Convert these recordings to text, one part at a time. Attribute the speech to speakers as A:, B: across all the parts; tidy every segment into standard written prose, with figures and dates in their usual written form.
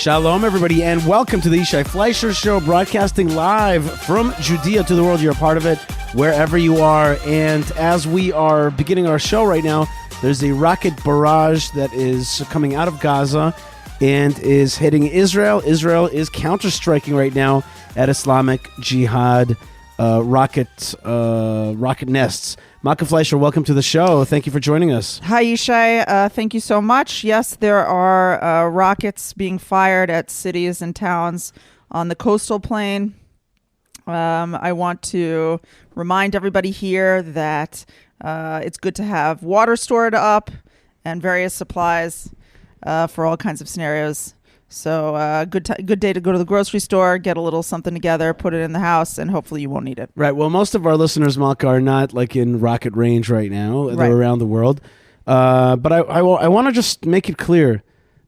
A: Shalom, everybody, and welcome to the Yishai Fleisher Show, broadcasting live from Judea to the world. You're a part of it, wherever you are. And as we are beginning our show right now, there's a rocket barrage that is coming out of Gaza and is hitting Israel. Israel is counter-striking right now at Islamic Jihad rocket nests. Malka Fleisher, welcome to the show. Thank you for joining us.
B: Hi, Yishai. Thank you so much. Yes, there are rockets being fired at cities and towns on the coastal plain. I want to remind everybody here that it's good to have water stored up and various supplies for all kinds of scenarios. So good day to go to the grocery store, get a little something together, put it in the house, and hopefully you won't need it.
A: Right. Well, most of our listeners, Malka, are not like in rocket range right now. They're around the world. But I want to just make it clear.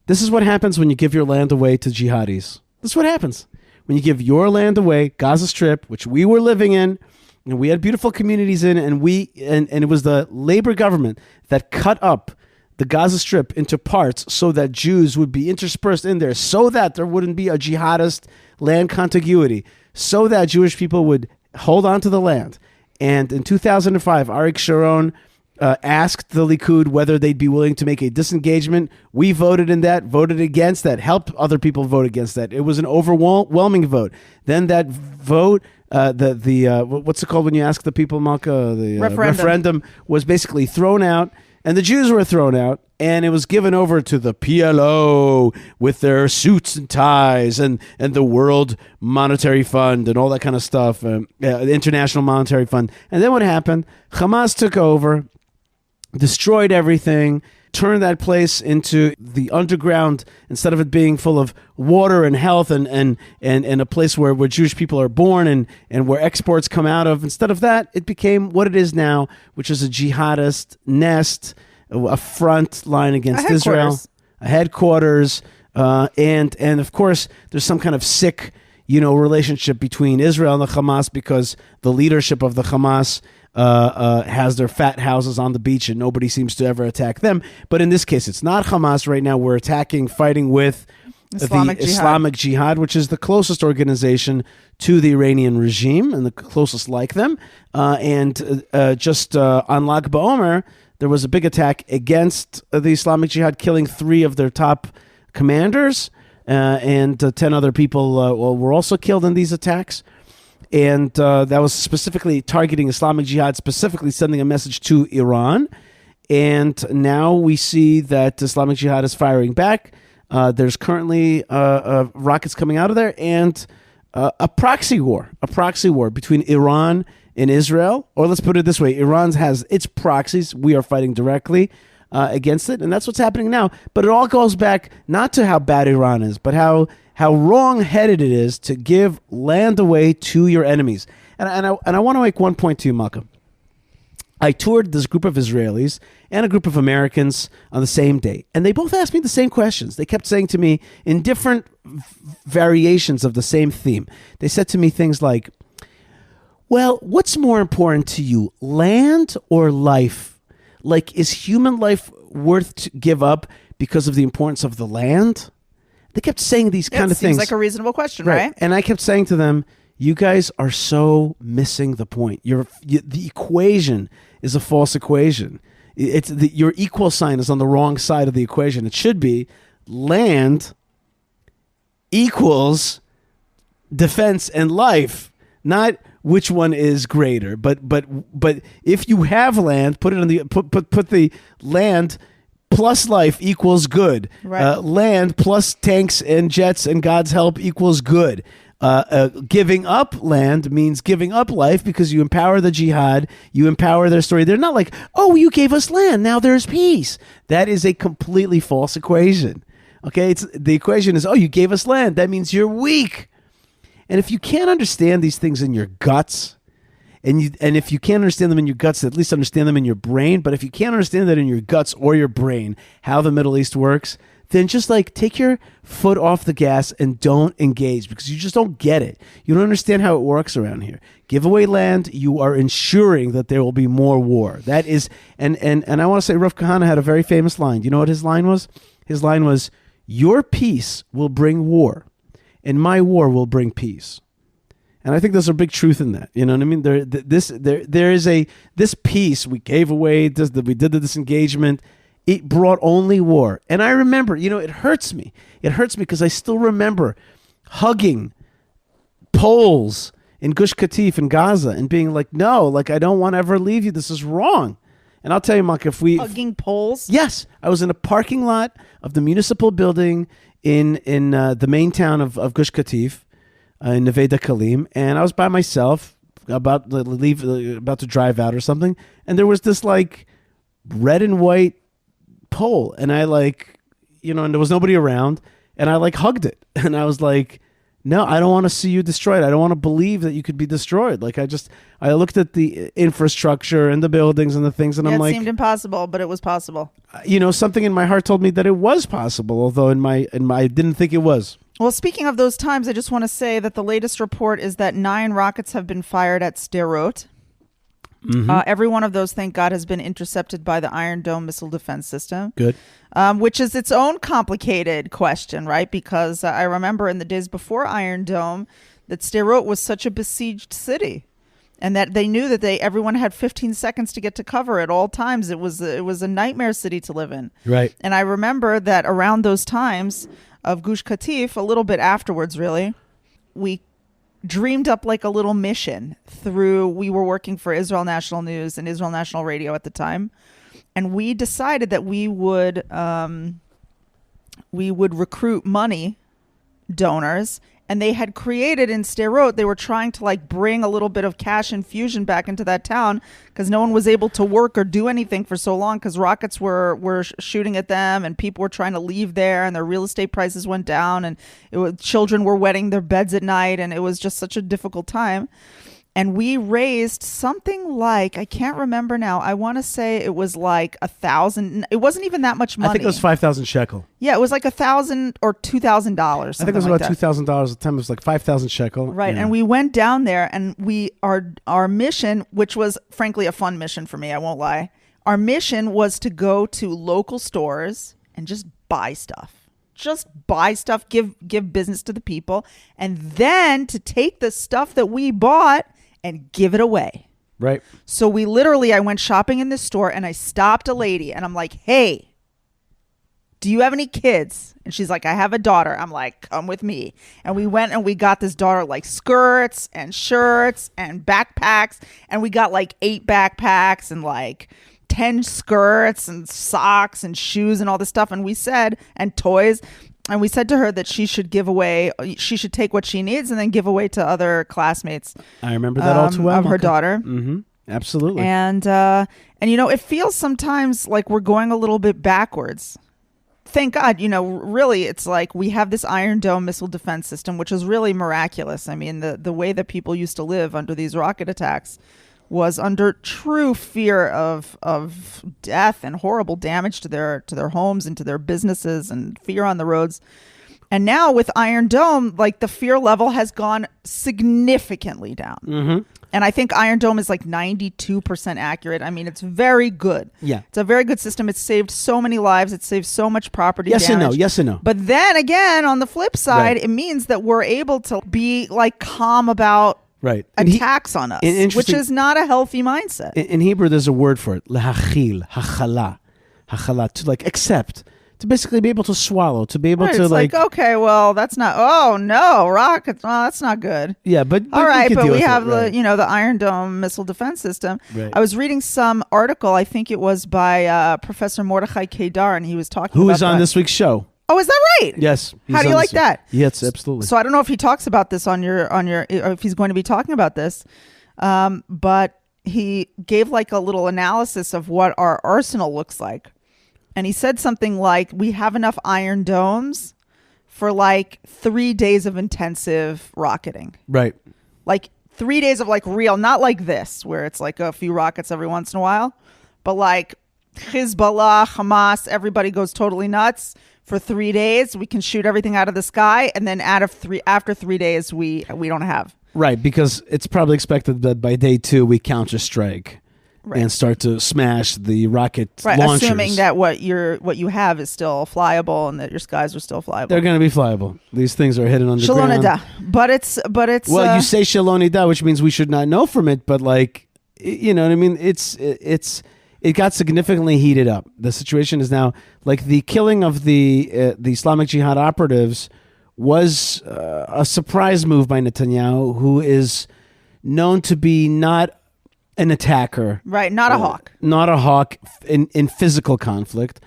A: This is what happens when you give your land away to jihadis. This is what happens. When you give your land away, Gaza Strip, which we were living in, and we had beautiful communities in, and it was the Labor government that cut up the Gaza Strip into parts so that Jews would be interspersed in there, so that there wouldn't be a jihadist land contiguity, so that Jewish people would hold on to the land. And in 2005, Arik Sharon asked the Likud whether they'd be willing to make a disengagement. We voted against that, helped other people vote against that. It was an overwhelming vote. Then that vote, what's it called when you ask the people, Malka? The referendum was basically thrown out. And the Jews were thrown out, and it was given over to the PLO with their suits and ties and the World Monetary Fund and all that kind of stuff, the International Monetary Fund. And then what happened? Hamas took over, destroyed everything, turned that place into the underground instead of it being full of water and health and a place where Jewish people are born and where exports come out of. Instead of that, it became what it is now, which is a jihadist nest, a front line against Israel, a headquarters, and of course there's some kind of sick relationship between Israel and the Hamas because the leadership of the Hamas has their fat houses on the beach and nobody seems to ever attack them. But in this case, it's not Hamas right now. We're fighting with Islamic Jihad, which is the closest organization to the Iranian regime and the closest like them. Just on Lag BaOmer, there was a big attack against the Islamic Jihad, killing 3 of their top commanders, and 10 other people were also killed in these attacks. And that was specifically targeting Islamic Jihad, specifically sending a message to Iran. And now we see that Islamic Jihad is firing back. There's currently rockets coming out of there and a proxy war between Iran and Israel. Or let's put it this way, Iran has its proxies. We are fighting directly against it. And that's what's happening now. But it all goes back not to how bad Iran is, but how wrong-headed it is to give land away to your enemies. And I want to make one point to you, Malka. I toured this group of Israelis and a group of Americans on the same day, and they both asked me the same questions. They kept saying to me, in different variations of the same theme, they said to me things like, well, what's more important to you, land or life? Like, is human life worth to give up because of the importance of the land? They kept saying these kind of things.
B: Seems like a reasonable question, right?
A: And I kept saying to them, you guys are so missing the point. The equation is a false equation. Your equal sign is on the wrong side of the equation. It should be land equals defense and life, not which one is greater. But if you have land, put the land plus life equals good. Right. Land plus tanks and jets and God's help equals good. Giving up land means giving up life because you empower the jihad, you empower their story. They're not like, oh, you gave us land, now there's peace. That is a completely false equation. Okay, the equation is, oh, you gave us land, that means you're weak. And if you can't understand these things in your guts, and if you can't understand them in your guts, at least understand them in your brain. But if you can't understand that in your guts or your brain, how the Middle East works, then just like take your foot off the gas and don't engage because you just don't get it. You don't understand how it works around here. Give away land, you are ensuring that there will be more war. That is, and I want to say Rav Kahana had a very famous line. Do you know what his line was? His line was, Your peace will bring war, and my war will bring peace. And I think there's a big truth in that. You know what I mean? There is this peace we gave away, we did the disengagement. It brought only war. And I remember, it hurts me. It hurts me because I still remember hugging Poles in Gush Katif in Gaza and being like, no, like, I don't want to ever leave you. This is wrong. And I'll tell you, Mark, if we...
B: Hugging Poles?
A: Yes. I was in a parking lot of the municipal building in the main town of Gush Katif in Neve Dakalim, and I was by myself about to drive out or something, and there was this like red and white pole, and I like, and there was nobody around, and I like hugged it, and I was like, no, I don't want to see you destroyed. I don't want to believe that you could be destroyed. Like I looked at the infrastructure and the buildings and the things, and I'm like,
B: it seemed impossible, but it was possible.
A: Something in my heart told me that it was possible, although in my I didn't think it was.
B: Well, speaking of those times, I just want to say that the latest report is that 9 rockets have been fired at Sderot. Mm-hmm. Every one of those, thank God, has been intercepted by the Iron Dome missile defense system.
A: Good.
B: Which is its own complicated question, right? Because I remember in the days before Iron Dome that Sderot was such a besieged city, and that they knew that everyone had 15 seconds to get to cover at all times. It was a nightmare city to live in.
A: Right.
B: And I remember that around those times of Gush Katif, a little bit afterwards, really, we dreamed up like a little mission we were working for Israel National News and Israel National Radio at the time. And we decided that we would recruit money donors, and they had created in Sderot, they were trying to like bring a little bit of cash infusion back into that town because no one was able to work or do anything for so long because rockets were shooting at them and people were trying to leave there and their real estate prices went down and children were wetting their beds at night and it was just such a difficult time. And we raised something like, I can't remember now. I want to say it was like 1,000. It wasn't even that much money.
A: I think it was 5,000 shekel.
B: Yeah, it was like $1,000 or $2,000. I
A: think it was about $2,000 at the time. It was like 5,000 shekel.
B: Right, yeah. And we went down there, and our mission, which was frankly a fun mission for me, I won't lie. Our mission was to go to local stores and just buy stuff. Just buy stuff, give business to the people, and then to take the stuff that we bought and give it away.
A: Right.
B: So I went shopping in this store and I stopped a lady and I'm like, hey, do you have any kids? And she's like, I have a daughter. I'm like, come with me. And we went and we got this daughter like skirts and shirts and backpacks. And we got like 8 backpacks and like 10 skirts and socks and shoes and all this stuff. And we said, and toys. And we said to her that she should she should take what she needs and then give away to other classmates.
A: I remember that all too well.
B: Of her daughter.
A: Mm-hmm. Absolutely.
B: And it feels sometimes like we're going a little bit backwards. Thank God, really, it's like we have this Iron Dome missile defense system, which is really miraculous. I mean, the way that people used to live under these rocket attacks was under true fear of death and horrible damage to their homes and to their businesses and fear on the roads. And now with Iron Dome, like the fear level has gone significantly down.
A: Mm-hmm.
B: And I think Iron Dome is like 92% accurate. I mean, it's very good.
A: Yeah.
B: It's a very good system. It's saved so many lives. It saved so much property
A: damage. Yes and no.
B: But then again, on the flip side, It means that we're able to be like calm about attacks on us, which is not a healthy mindset.
A: In Hebrew, there's a word for it, lahachil, hachala, to like accept, to basically be able to swallow, to be able to
B: it's like, okay, well, that's not, oh no, rockets, that's not good.
A: Yeah, but
B: all right, but we have the Iron Dome missile defense system.
A: Right.
B: I was reading some article, I think it was by Professor Mordechai Kedar, and he was talking about
A: who is on this week's show.
B: Oh, is that right?
A: Yes.
B: How do you like that?
A: Yes, absolutely.
B: So I don't know if he talks about this on your, or if he's going to be talking about this, but he gave like a little analysis of what our arsenal looks like. And he said something like, we have enough Iron Domes for like 3 days of intensive rocketing.
A: Right.
B: Like 3 days of like real, not like this, where it's like a few rockets every once in a while, but like Hezbollah, Hamas, everybody goes totally nuts. For 3 days, we can shoot everything out of the sky, and then after 3 days, we don't have.
A: Right, because it's probably expected that by day 2 we counter-strike, and start to smash the rocket
B: right.
A: launchers.
B: Assuming that what you have is still flyable and that your skies are still flyable.
A: They're going to be flyable. These things are hidden underground.
B: Shalonida. But it's
A: well, you say Shalonida, which means we should not know from it, but like, you know what I mean? It got significantly heated up. The situation is now like the killing of the Islamic Jihad operatives was a surprise move by Netanyahu, who is known to be not an attacker.
B: Right, not a hawk.
A: Not a hawk in physical conflict.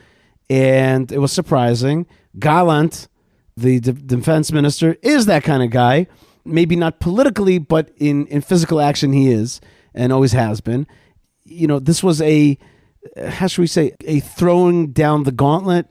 A: And it was surprising. Gallant, the defense minister, is that kind of guy. Maybe not politically, but in physical action he is and always has been. You know, this was how should we say, a throwing down the gauntlet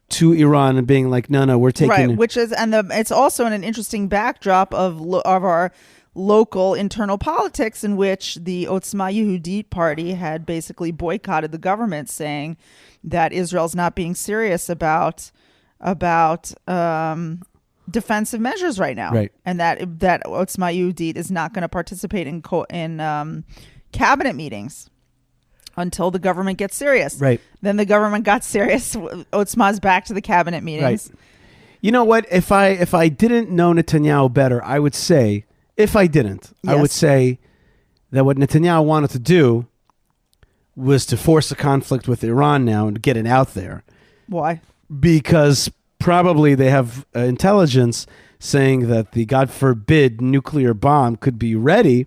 A: to Iran and being like, no, we're taking...
B: Right, which is, and it's also an interesting backdrop of our local internal politics in which the Otzma Yehudit party had basically boycotted the government, saying that Israel's not being serious about defensive measures right now,
A: right,
B: and that Otzma Yehudit is not going to participate in cabinet meetings until the government gets serious.
A: Right.
B: Then the government got serious. Otzma's back to the cabinet meetings.
A: Right. You know what? If I didn't know Netanyahu better, I would say, if I didn't,
B: yes,
A: I would say that what Netanyahu wanted to do was to force a conflict with Iran now and get it out there.
B: Why?
A: Because probably they have intelligence saying that the, God forbid, nuclear bomb could be ready.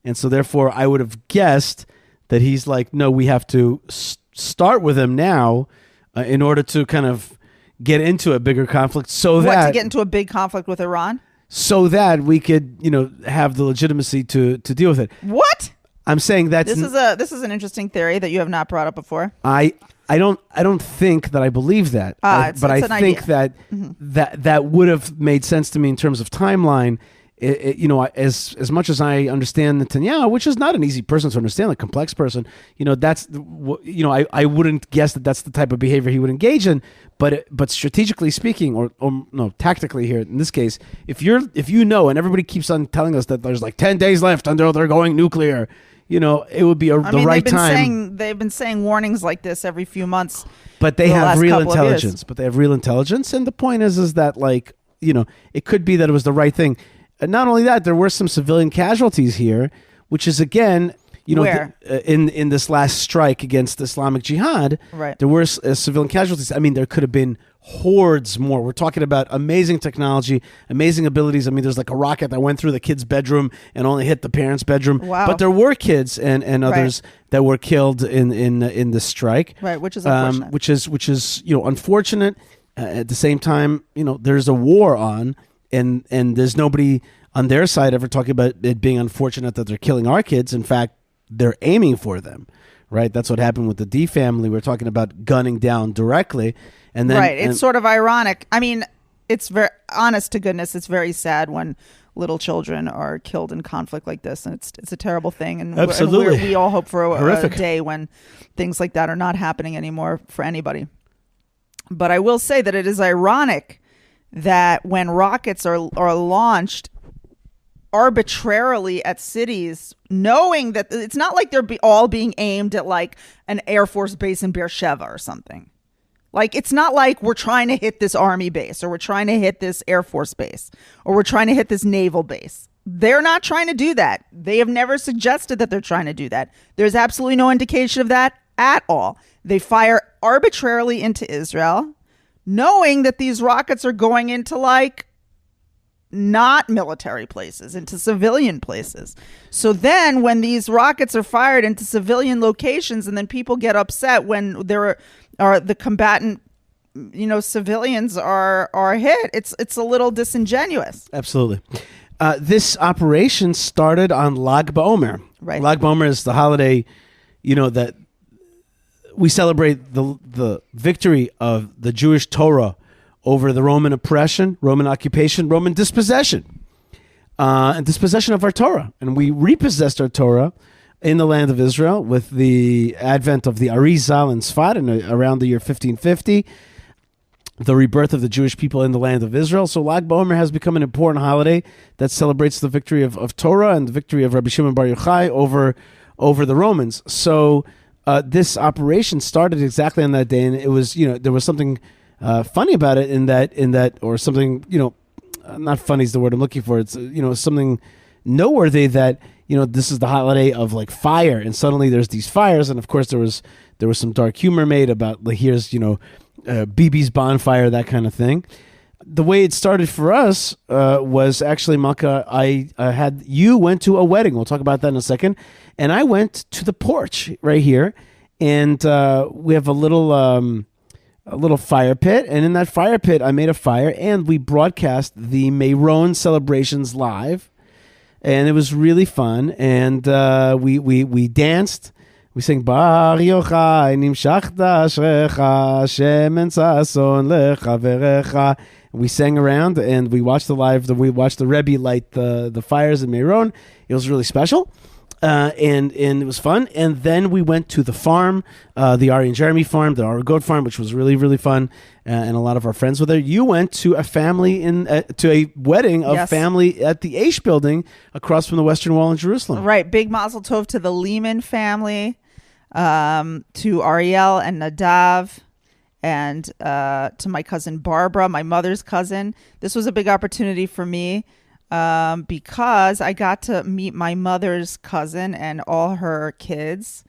A: And so therefore I would have guessed that he's like, no, we have to start with him now in order to kind of get into a bigger conflict to
B: get into a big conflict with Iran?
A: So that we could, have the legitimacy to deal with it.
B: What?
A: I'm saying that
B: this is an interesting theory that you have not brought up before.
A: I don't think that I believe that. But I think that that would have made sense to me in terms of timeline. As much as I understand Netanyahu, which is not an easy person to understand, a complex person, I wouldn't guess that that's the type of behavior he would engage in. But strategically speaking, or no, tactically here in this case, if you know, and everybody keeps on telling us that there's like 10 days left until they're going nuclear, it would be the right time.
B: They've been saying warnings like this every few months.
A: But they have real intelligence. And the point is that it could be that it was the right thing. And not only that, there were some civilian casualties here, which is again, in this last strike against Islamic Jihad,
B: right,
A: there were civilian casualties. I mean, there could have been hordes more. We're talking about amazing technology, amazing abilities. I mean, there's like a rocket that went through the kid's bedroom and only hit the parents' bedroom.
B: Wow.
A: But there were kids and others that were killed in the strike.
B: Right, which is unfortunate.
A: Which is unfortunate. At the same time, there's a war on. And there's nobody on their side ever talking about it being unfortunate that they're killing our kids. In fact, they're aiming for them, right? That's what happened with the D family. We're talking about gunning down directly. And then,
B: right. It's sort of ironic. I mean, it's very honest to goodness. It's very sad when little children are killed in conflict like this. And it's a terrible thing. And
A: absolutely,
B: we all hope for a day when things like that are not happening anymore for anybody. But I will say that it is ironic that when rockets are launched arbitrarily at cities, knowing that it's not like they're all being aimed at like an Air Force base in Beersheba or something. Like, it's not like we're trying to hit this Army base or we're trying to hit this Air Force base or we're trying to hit this naval base. They're not trying to do that. They have never suggested that they're trying to do that. There's absolutely no indication of that at all. They fire arbitrarily into Israel, knowing that these rockets are going into like not military places, into civilian places. So then when these rockets are fired into civilian locations and then people get upset when there are the combatant, civilians are hit, it's a little disingenuous.
A: Absolutely. This operation started on Lag BaOmer.
B: Right.
A: Lag BaOmer is the holiday, that we celebrate the victory of the Jewish Torah over the Roman oppression, Roman occupation, Roman dispossession, and dispossession of our Torah. And we repossessed our Torah in the land of Israel with the advent of the Arizal and Sfat around the year 1550, the rebirth of the Jewish people in the land of Israel. So Lag BaOmer has become an important holiday that celebrates the victory of Torah and the victory of Rabbi Shimon Bar Yochai over the Romans. So this operation started exactly on that day, and it was, there was something funny about it in that, or something, not funny is the word I'm looking for. It's something noteworthy that this is the holiday of like fire, and suddenly there's these fires, and of course there was some dark humor made about like here's BB's bonfire, that kind of thing. The way it started for us was actually, Malka, you went to a wedding. We'll talk about that in a second. And I went to the porch right here, and we have a little fire pit. And in that fire pit, I made a fire, and we broadcast the Meron celebrations live. And it was really fun. And we danced. We sang Bar Yochai Nimshachta Ashrecha Shemen Sason Lechaverecha. We sang around, and we watched the Rebbe light the fires in Meron. It was really special, and it was fun. And then we went to the farm, the Ari and Jeremy farm, the Ari goat farm, which was really, really fun, and a lot of our friends were there. You went to a family to a wedding of family at the Aish building across from the Western Wall in Jerusalem.
B: Right, big mazel tov to the Lehman family, to Ariel and Nadav, and to my cousin Barbara, my mother's cousin. This was a big opportunity for me because I got to meet my mother's cousin and all her kids.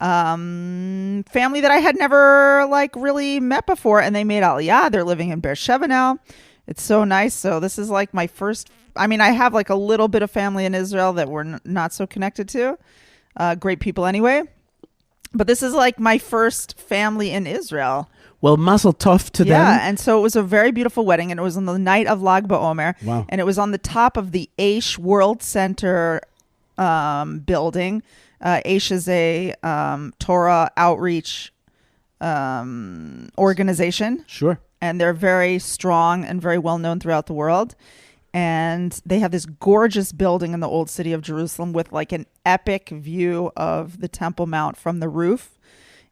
B: Family that I had never really met before, and they made Aliyah. They're living in Beersheba now. It's so nice. So this is like my first. I mean, I have like a little bit of family in Israel that we're not so connected to. Great people anyway. But this is like my first family in Israel.
A: Well, mazel tov to them.
B: Yeah, and so it was a very beautiful wedding, and it was on the night of Lag BaOmer.
A: Wow.
B: And it was on the top of the Aish World Center building. Aish is a Torah outreach organization.
A: Sure.
B: And they're very strong and very well known throughout the world. And they have this gorgeous building in the old city of Jerusalem with like an epic view of the Temple Mount from the roof.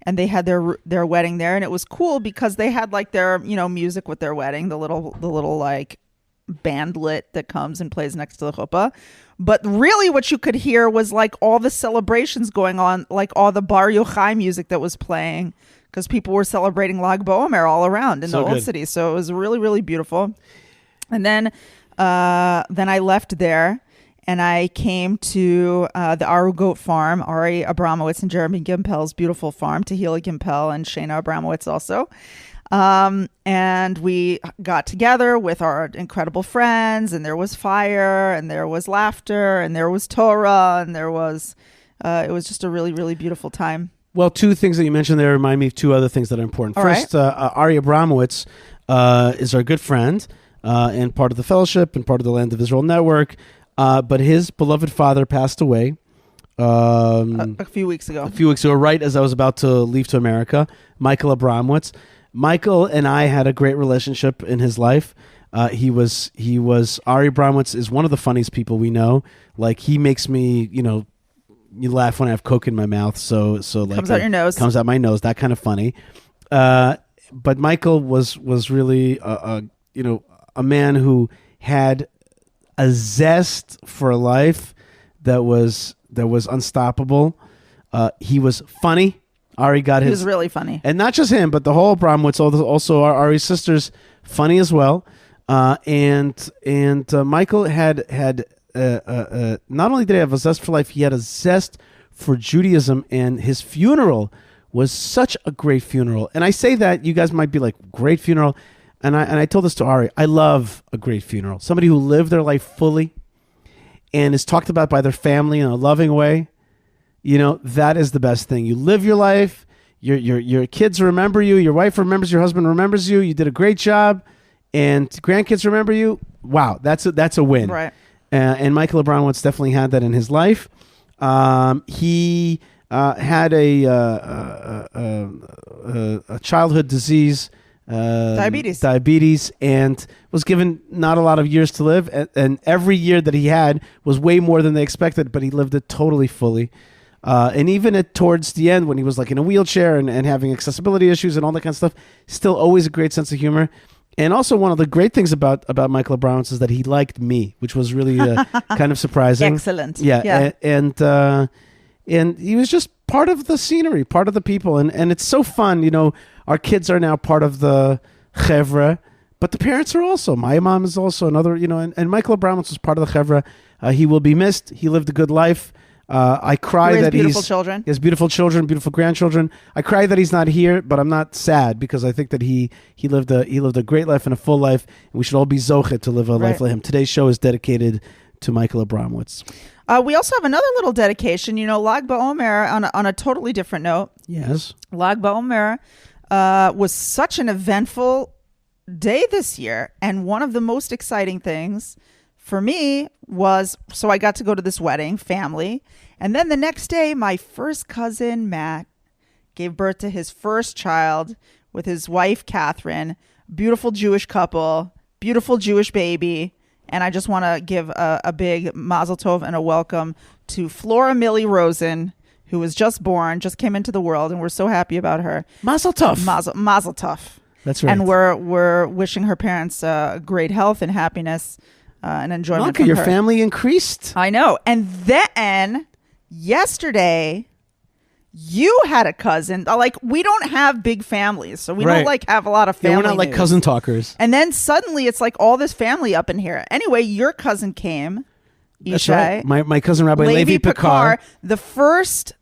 B: And they had their wedding there, and it was cool because they had like their music with their wedding, the little like bandlet that comes and plays next to the chuppah. But really, what you could hear was like all the celebrations going on, like all the Bar Yochai music that was playing, because people were celebrating Lag BaOmer all around in the old city. So it was really, really beautiful. And then I left there. And I came to the Aru Goat Farm, Ari Abramowitz and Jeremy Gimpel's beautiful farm, Tehila Gimpel and Shana Abramowitz also. And we got together with our incredible friends, and there was fire, and there was laughter, and there was Torah, and there was, it was just a really, really beautiful time.
A: Well, two things that you mentioned there remind me of two other things that are important.
B: All
A: First, Ari Abramowitz is our good friend and part of the fellowship and part of the Land of Israel Network. But his beloved father passed away
B: a few weeks ago.
A: Right as I was about to leave to America. Michael Abramowitz. Michael and I had a great relationship in his life. He was Ari Abramowitz is one of the funniest people we know. Like, he makes me, you laugh when I have Coke in my mouth. So like
B: comes out your nose.
A: Comes out my nose. That kind of funny. But Michael was really a man who had a zest for life that was unstoppable. He was funny. Ari got
B: He was really funny,
A: and not just him, but the whole Abramowitz. Also, Ari's sisters, funny as well. And Michael had not only did he have a zest for life, he had a zest for Judaism, and his funeral was such a great funeral. And I say that, you guys might be like, great funeral. And I told this to Ari. I love a great funeral. Somebody who lived their life fully and is talked about by their family in a loving way. That is the best thing. You live your life. Your kids remember you. Your wife remembers. Your husband remembers you. You did a great job, and grandkids remember you. Wow, that's a win.
B: right?
A: And Michael Abramowitz definitely had that in his life. He had a childhood disease. Diabetes, and was given not a lot of years to live, and every year that he had was way more than they expected, but he lived it totally fully. And even towards the end, when he was like in a wheelchair and having accessibility issues and all that kind of stuff, still always a great sense of humor. And also, one of the great things about Michael Abramowitz is that he liked me, which was really kind of surprising.
B: Excellent.
A: Yeah. And and he was just part of the scenery, part of the people, and it's so fun. Our kids are now part of the chevra, but the parents are also. My mom is also another. And Michael Abramowitz was part of the chevra. He will be missed. He lived a good life. I cry that he has beautiful children, beautiful grandchildren. I cry that he's not here, but I'm not sad because I think that he lived a great life and a full life, and we should all be zochet to live a life like him. Today's show is dedicated to Michael Abramowitz.
B: We also have another little dedication. Lag BaOmer on a totally different note.
A: Yes,
B: Lag BaOmer was such an eventful day this year, and one of the most exciting things for me was, so I got to go to this wedding, family. And then the next day, my first cousin, Matt, gave birth to his first child with his wife, Catherine. Beautiful Jewish couple, beautiful Jewish baby. And I just want to give a big mazel tov and a welcome to Flora Millie Rosen, who was just born, just came into the world, and we're so happy about her.
A: Mazel tov.
B: Mazel tov.
A: That's right.
B: And we're wishing her parents great health and happiness. And enjoyment.
A: Malka, your family increased.
B: I know. And then yesterday, you had a cousin. We don't have big families, so we don't have a lot of family.
A: We're not like cousin talkers.
B: And then suddenly it's like all this family up in here. Anyway, your cousin came.
A: That's
B: Yishai,
A: right. My cousin Rabbi Levi Picard.
B: The first,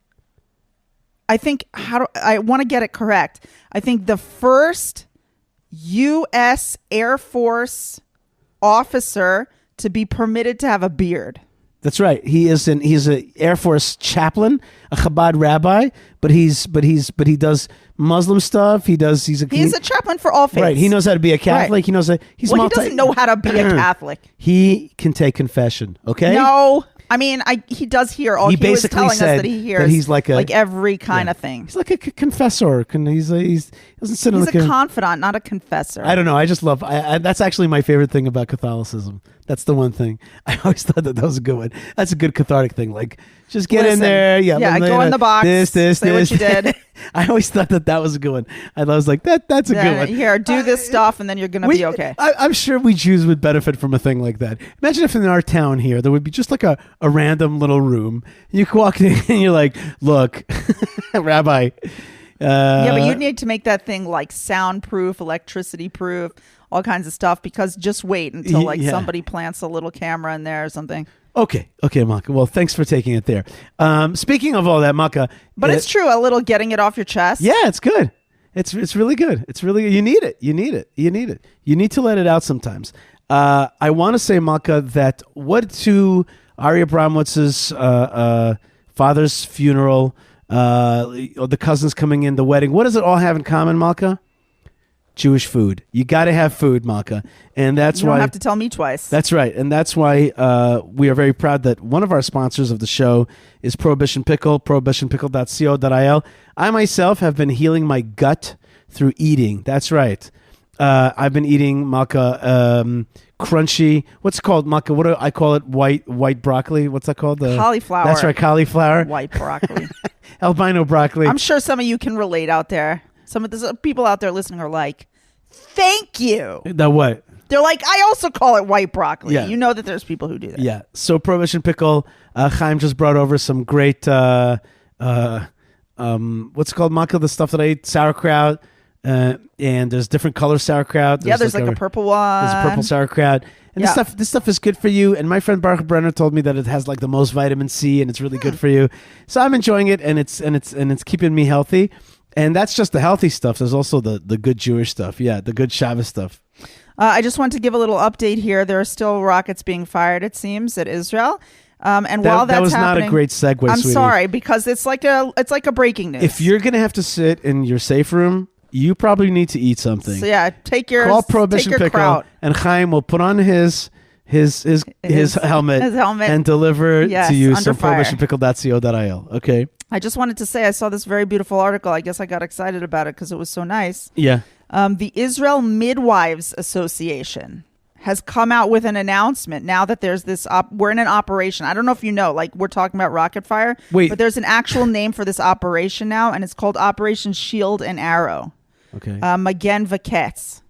B: I think, I want to get it correct. I think the first U.S. Air Force officer to be permitted to have a beard.
A: That's right. He's an Air Force chaplain, a Chabad rabbi, but he does Muslim stuff. He's a
B: chaplain for all faiths.
A: Right. He knows how to be a Catholic. Right. He knows that he
B: doesn't know how to be a Catholic.
A: He can take confession. Okay.
B: No. I mean, he does hear all. He was telling us that he hears.
A: That he's like
B: every kind of thing.
A: He's like a confessor. He doesn't sit on the.
B: He's a confidant, not a confessor.
A: I don't know. I just love. That's actually my favorite thing about Catholicism. That's the one thing. I always thought that was a good one. That's a good cathartic thing. Like, just get in there. Yeah.
B: Go in the box. Say what you did.
A: I always thought that was a good one. I was like, that's a good one.
B: Here, do this stuff, and then you're gonna be okay.
A: I'm sure we Jews would benefit from a thing like that. Imagine if in our town here there would be just like a random little room. You could walk in and you're like, look, Rabbi.
B: But you'd need to make that thing like soundproof, electricity proof, all kinds of stuff, because just wait until somebody plants a little camera in there or something.
A: Okay, Maka. Well, thanks for taking it there. Speaking of all that, Maka.
B: But it's true, a little getting it off your chest.
A: Yeah, it's good. It's really good. It's really, you need it. You need to let it out sometimes. I want to say, Maka, that what to Ari Abramowitz's father's funeral, the cousins coming in, the wedding, what does it all have in common, Malka? Jewish food. You got to have food, Malka. And that's why...
B: You don't have to tell me twice.
A: That's right. And that's why we are very proud that one of our sponsors of the show is Prohibition Pickle, prohibitionpickle.co.il. I myself have been healing my gut through eating. That's right. I've been eating, Malka, crunchy. What's it called, Malka? What do I call it? White broccoli. What's that called?
B: Cauliflower.
A: That's right, cauliflower.
B: White broccoli.
A: Albino broccoli.
B: I'm sure some of you can relate out there. Some of the people out there listening are like, thank you.
A: The what?
B: They're like, I also call it white broccoli.
A: Yeah.
B: You know that there's people who do that.
A: Yeah. So Prohibition Pickle, Chaim just brought over some great, what's it called, Malka? The stuff that I eat, sauerkraut. And there's different color sauerkraut.
B: There's like a purple one.
A: There's a purple sauerkraut. And this stuff is good for you. And my friend Baruch Brenner told me that it has like the most vitamin C and it's really good for you. So I'm enjoying it, and it's keeping me healthy. And that's just the healthy stuff. There's also the good Jewish stuff. Yeah, the good Shabbos stuff.
B: I just want to give a little update here. There are still rockets being fired, it seems, at Israel. And while that's
A: that was
B: happening,
A: not a great segue,
B: I'm
A: sweetie.
B: Sorry, because it's like a breaking news.
A: If you're gonna have to sit in your safe room, you probably need to eat something.
B: So yeah, call
A: Prohibition Pickle,
B: kraut.
A: And Chaim will put on his helmet and deliver to you some prohibitionpickle.co.il. Okay.
B: I just wanted to say I saw this very beautiful article. I guess I got excited about it because it was so nice.
A: Yeah.
B: The Israel Midwives Association has come out with an announcement now that there's this we're in an operation. I don't know if you know, like we're talking about rocket fire.
A: Wait.
B: But there's an actual name for this operation now, and it's called Operation Shield and Arrow.
A: Okay.
B: Magen V'Chetz.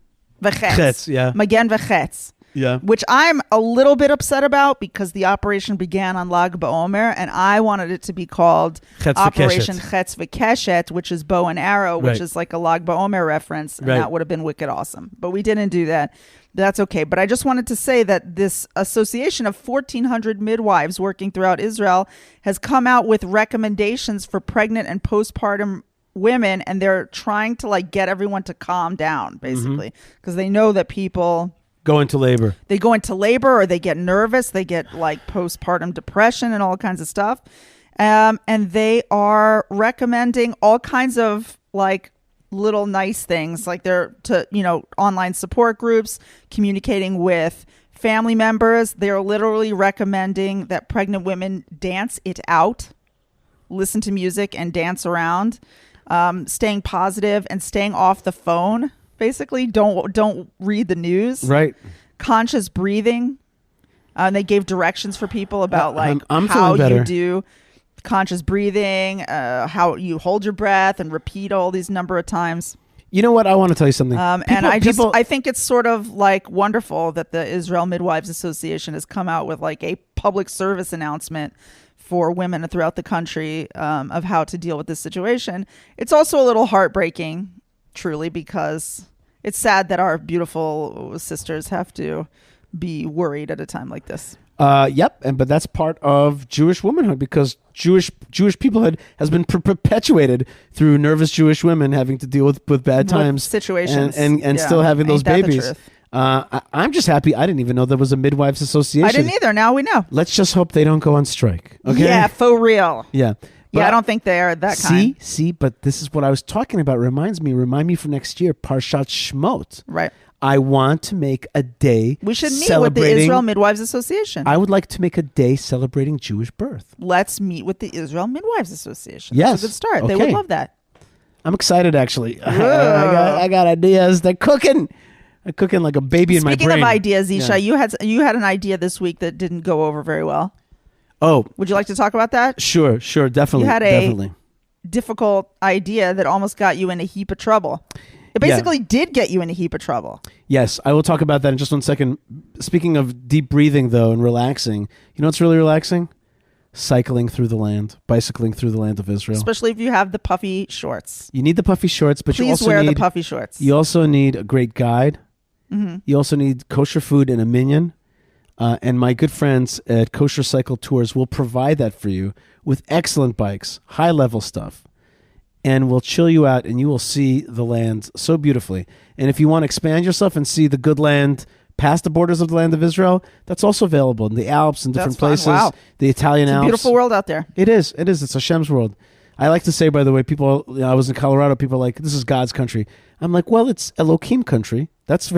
A: Chetz, yeah.
B: Magen V'Chetz.
A: Yeah.
B: Which I'm a little bit upset about because the operation began on Lag BaOmer, and I wanted it to be called
A: Chetz
B: Operation
A: V'Keshet.
B: Chetz V'Keshet, which is bow and arrow, which
A: Right.
B: is like a Lag BaOmer reference, and
A: Right.
B: that would have been wicked awesome. But we didn't do that. That's okay. But I just wanted to say that this association of 1,400 midwives working throughout Israel has come out with recommendations for pregnant and postpartum women, and they're trying to like get everyone to calm down, basically, because they know that people
A: Go into labor.
B: they go into labor or they get nervous, they get like postpartum depression and all kinds of stuff, and they are recommending all kinds of like little nice things, like they're online support groups, communicating with family members. They're literally recommending that pregnant women dance it out, listen to music and dance around, staying positive and staying off the phone. Basically, don't read the news.
A: Right.
B: Conscious breathing. They gave directions for people about like
A: I'm
B: how
A: feeling better.
B: you do conscious breathing, how you hold your breath and repeat all these number of times.
A: You know what? I want to tell you something.
B: And I think it's sort of like wonderful that the Israel Midwives Association has come out with like a public service announcement for women throughout the country of how to deal with this situation. It's also a little heartbreaking, truly, because it's sad that our beautiful sisters have to be worried at a time like this.
A: Yep, but that's part of Jewish womanhood because Jewish peoplehood has been perpetuated through nervous Jewish women having to deal with bad times,
B: situations,
A: and still having those
B: Ain't that the
A: babies.
B: truth?
A: I'm just happy. I didn't even know there was a midwives association.
B: I didn't either. Now we know.
A: Let's just hope they don't go on strike. Okay.
B: Yeah, for real.
A: Yeah.
B: Yeah, I don't think they are that kind.
A: See, but this is what I was talking about. Remind me for next year, Parshat Shmot.
B: Right.
A: I want to make a day.
B: We should meet with the Israel Midwives Association.
A: I would like to make a day celebrating Jewish birth.
B: Let's meet with the Israel Midwives Association.
A: Yes.
B: That's a good start. They
A: Okay.
B: would love that.
A: I'm excited, actually. I got ideas. They're cooking. I'm cooking like a baby in my brain.
B: Speaking of ideas, Yishai,
A: Yeah.
B: you had an idea this week that didn't go over very well.
A: Oh,
B: Would you like to talk about that?
A: sure, definitely.
B: You had
A: definitely.
B: a difficult idea that almost got you in a heap of trouble. It basically did get you in a heap of trouble.
A: Yes, I will talk about that in just 1 second. Speaking of deep breathing, though, and relaxing, you know what's really relaxing? Cycling through the land, bicycling through the land of Israel.
B: Especially if you have the puffy shorts.
A: You need the puffy shorts, but you
B: Please
A: also
B: wear
A: need
B: the puffy shorts.
A: You also need a great guide.
B: Mm-hmm.
A: You also need kosher food and a minion. And my good friends at Kosher Cycle Tours will provide that for you with excellent bikes, high-level stuff. And will chill you out, and you will see the land so beautifully. And if you want to expand yourself and see the good land past the borders of the land of Israel, that's also available in the Alps and different
B: That's fun.
A: places.
B: Wow.
A: The Italian
B: It's a
A: Alps.
B: beautiful world out there.
A: It is. It's Hashem's world. I like to say, by the way, people, I was in Colorado, people are like, this is God's country. I'm like, well, it's Elohim country. That's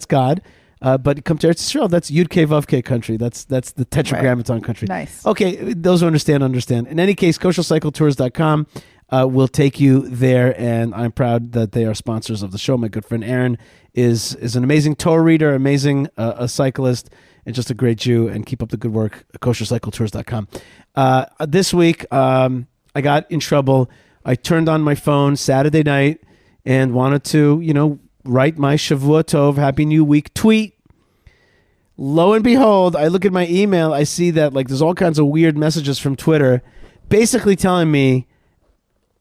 A: God. But come to Eretz Israel, that's Yud Kei Vav Kei country. That's the Tetragrammaton country.
B: Nice.
A: Okay, those who understand. In any case, koshercycletours.com will take you there, and I'm proud that they are sponsors of the show. My good friend Aaron is an amazing Torah reader, amazing a cyclist, and just a great Jew, and keep up the good work, koshercycletours.com. This week, I got in trouble. I turned on my phone Saturday night and wanted to, write my Shavua Tov, Happy New Week tweet. Lo and behold, I look at my email. I see that there's all kinds of weird messages from Twitter basically telling me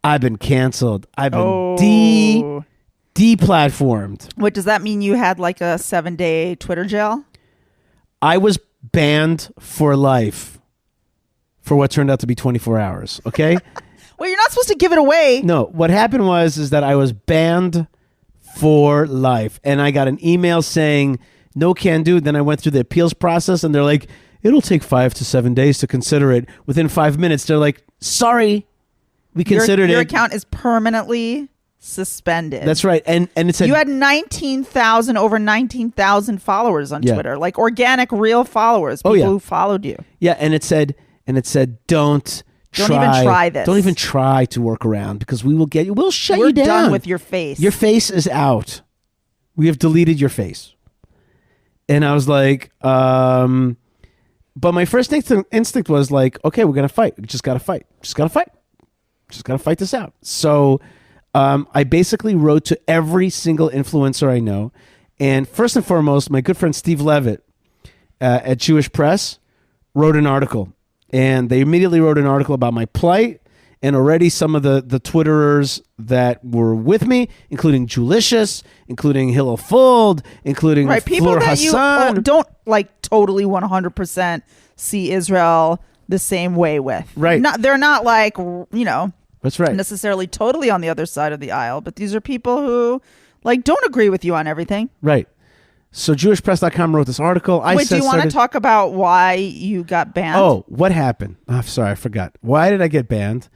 A: I've been canceled. I've been deplatformed.
B: What does that mean? You had like a 7-day Twitter jail?
A: I was banned for life for what turned out to be 24 hours. Okay.
B: Well, you're not supposed to give it away.
A: No, what happened is that I was banned for life, and I got an email saying no can do. Then I went through the appeals process, and they're like, it'll take 5 to 7 days to consider it. Within 5 minutes, they're like, sorry, we considered
B: your
A: it.
B: account is permanently suspended.
A: That's right, and it said
B: you had over 19,000 followers on Twitter, like organic, real followers, people who followed you.
A: Yeah, and it said don't
B: even try this.
A: Don't even try to work around because we will get you. We'll shut
B: We're
A: you down.
B: done with your face.
A: Your face is out. We have deleted your face. And I was like, but my first instinct was like, okay, we're gonna fight. We just gotta fight. Just gotta fight this out. So I basically wrote to every single influencer I know And first and foremost, my good friend Steve Levitt at Jewish Press wrote an article. And they immediately wrote an article about my plight. And already some of the Twitterers that were with me, including Julicious, including Hillel Fuld, including
B: people
A: Fleur
B: that
A: Hassan.
B: you don't like totally 100% see Israel the same way with.
A: Right.
B: They're not like, you know,
A: that's right,
B: necessarily totally on the other side of the aisle, but these are people who like don't agree with you on everything.
A: Right. So JewishPress.com wrote this article.
B: Wait, do you want to talk about why you got banned?
A: Oh, what happened? Oh, sorry, I forgot. Why did I get banned?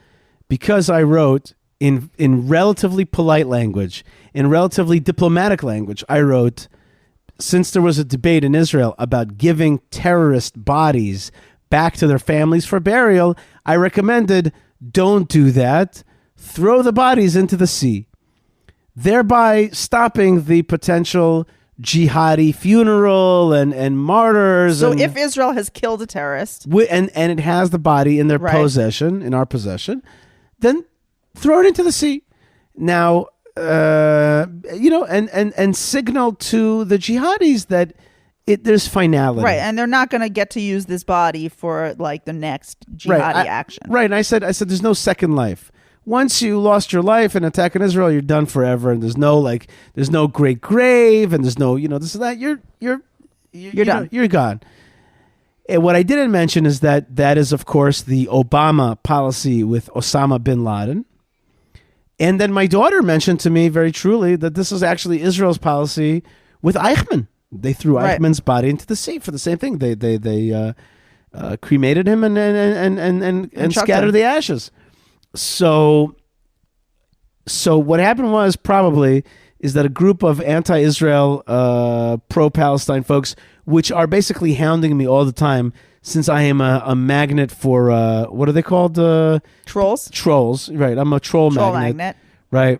A: Because I wrote in relatively polite language, in relatively diplomatic language, I wrote, since there was a debate in Israel about giving terrorist bodies back to their families for burial, I recommended don't do that. Throw the bodies into the sea, thereby stopping the potential jihadi funeral and martyrs.
B: So if Israel has killed a terrorist,
A: and it has the body in their possession, in our possession, then throw it into the sea. Now, and signal to the jihadis that there's finality.
B: Right, and they're not going to get to use this body for like the next jihadi action.
A: Right, and I said there's no second life. Once you lost your life in attacking Israel, you're done forever, and there's no great grave, and there's no this and that. You're
B: done.
A: You're gone. And what I didn't mention is that is, of course, the Obama policy with Osama bin Laden. And then my daughter mentioned to me very truly that this is actually Israel's policy with Eichmann. They threw Eichmann's body into the sea for the same thing. They cremated him and scattered the ashes. So what happened was is that a group of anti-Israel, pro-Palestine folks, which are basically hounding me all the time, since I am a magnet for what are they called?
B: Trolls.
A: Trolls, right? I'm a troll magnet, right?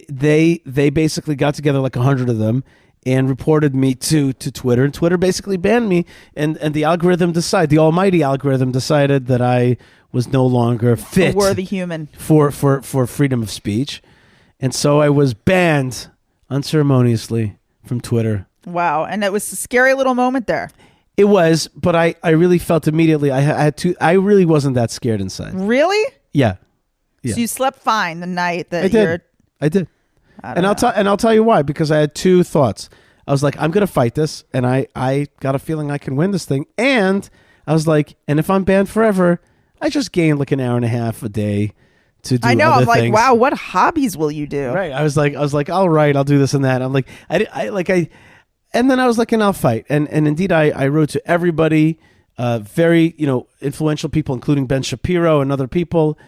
A: They basically got together like 100 of them and reported me to Twitter, and Twitter basically banned me, and the almighty algorithm decided that I was no longer fit,
B: a worthy human
A: for freedom of speech, and so I was banned unceremoniously from Twitter.
B: Wow, and it was a scary little moment there.
A: It was, but I really felt immediately I really wasn't that scared inside.
B: Really?
A: Yeah.
B: So you slept fine the night that
A: I did. I'll tell you why, because I had two thoughts. I was like, I'm going to fight this, and I got a feeling I can win this thing. And I was like, and if I'm banned forever, I just gain like an hour and a half a day to do other
B: I'm
A: things.
B: like, wow, what hobbies will you do?
A: Right. I was like, all right, I'll do this and that. I'm like, and then I was like, and I'll fight. And indeed, I wrote to everybody, very, influential people, including Ben Shapiro and other people.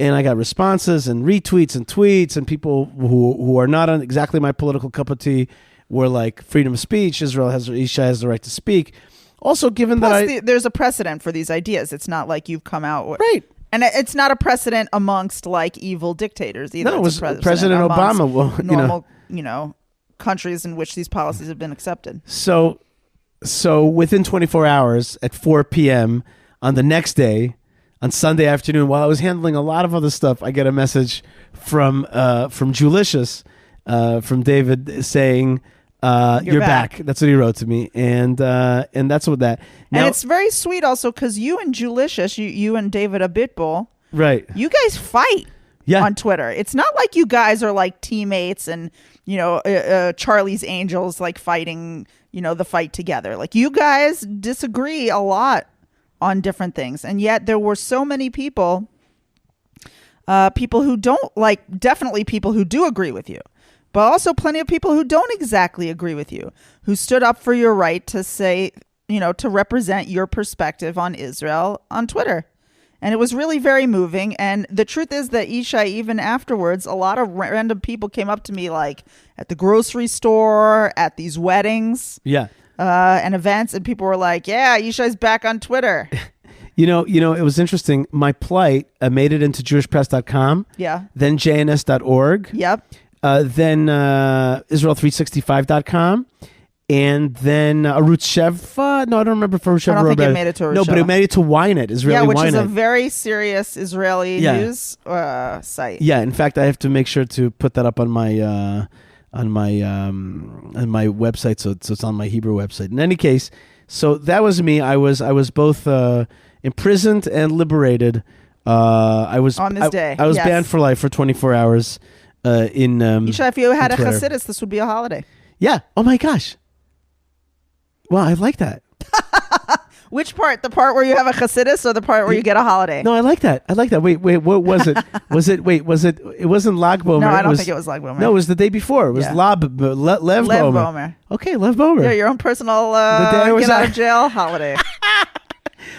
A: And I got responses and retweets and tweets, and people who are not on exactly my political cup of tea were like, freedom of speech, Yishai has the right to speak. Also, given that
B: there's a precedent for these ideas. It's not like you've come out with...
A: Right.
B: And it's not a precedent amongst like evil dictators either.
A: No, it was President Obama. Well,
B: normal, countries in which these policies have been accepted.
A: So within 24 hours at 4 p.m. on the next day, on Sunday afternoon, while I was handling a lot of other stuff, I get a message from Julicious, from David, saying, "You're back." That's what he wrote to me, and that's what that. Now,
B: and it's very sweet also because you and Julicious, you and David Abitbol,
A: right?
B: You guys fight on Twitter. It's not like you guys are like teammates and Charlie's Angels like fighting the fight together. Like you guys disagree a lot on different things, and yet there were so many people who don't like, definitely people who do agree with you, but also plenty of people who don't exactly agree with you, who stood up for your right to say, to represent your perspective on Israel on Twitter. And it was really very moving. And the truth is that Yishai, even afterwards, a lot of random people came up to me like at the grocery store, at these weddings.
A: Yeah.
B: And events, and people were like, yeah, Yishai's back on Twitter.
A: It was interesting. My plight made it into jewishpress.com.
B: Yeah.
A: Then jns.org.
B: Yep.
A: Then Israel365.com. And then Arutz Sheva. No, I don't remember if Arutz Sheva.
B: I don't think it made it to Arutz
A: No, but it
B: Sheva.
A: made it to Ynet, Israeli
B: which
A: Ynet.
B: is a very serious Israeli news site.
A: Yeah, in fact, I have to make sure to put that up on my website, so it's on my Hebrew website. In any case, so that was me. I was both imprisoned and liberated. I was
B: on this day.
A: I was banned for life for 24 hours.
B: Yishai, if you had a
A: Twitter.
B: Hasidus, this would be a holiday.
A: Yeah. Oh my gosh. Well, I like that.
B: Which part? The part where you have a Hasidus or the part where you get a holiday?
A: No, I like that. Wait, what was it? It wasn't Lag Bomer.
B: No, I don't think it was Lag Bomer.
A: No, it was the day before. It was Lev Bomer. Okay, Lev Bomer.
B: Yeah, your own personal get out of jail holiday.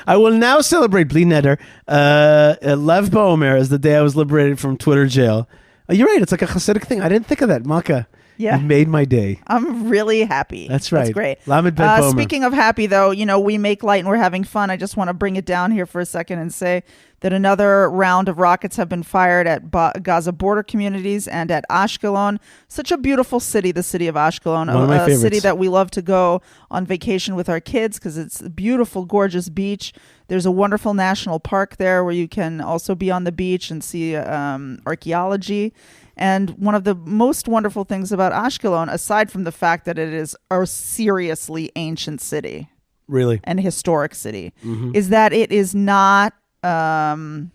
A: I will now celebrate Bli Neder. Lev Bomer is the day I was liberated from Twitter jail. You're right. It's like a Hasidic thing. I didn't think of that. Maka.
B: Yeah.
A: You made my day.
B: I'm really happy.
A: That's right.
B: That's great.
A: Lamed Ben Bomer.
B: Speaking of happy, though, we make light and we're having fun. I just want to bring it down here for a second and say that another round of rockets have been fired at Gaza border communities and at Ashkelon. Such a beautiful city, the city of Ashkelon.
A: One of my favorites.
B: City that we love to go on vacation with our kids because it's a beautiful, gorgeous beach. There's a wonderful national park there where you can also be on the beach and see archaeology. And one of the most wonderful things about Ashkelon, aside from the fact that it is a seriously ancient city,
A: really,
B: and historic city, is that it is not. It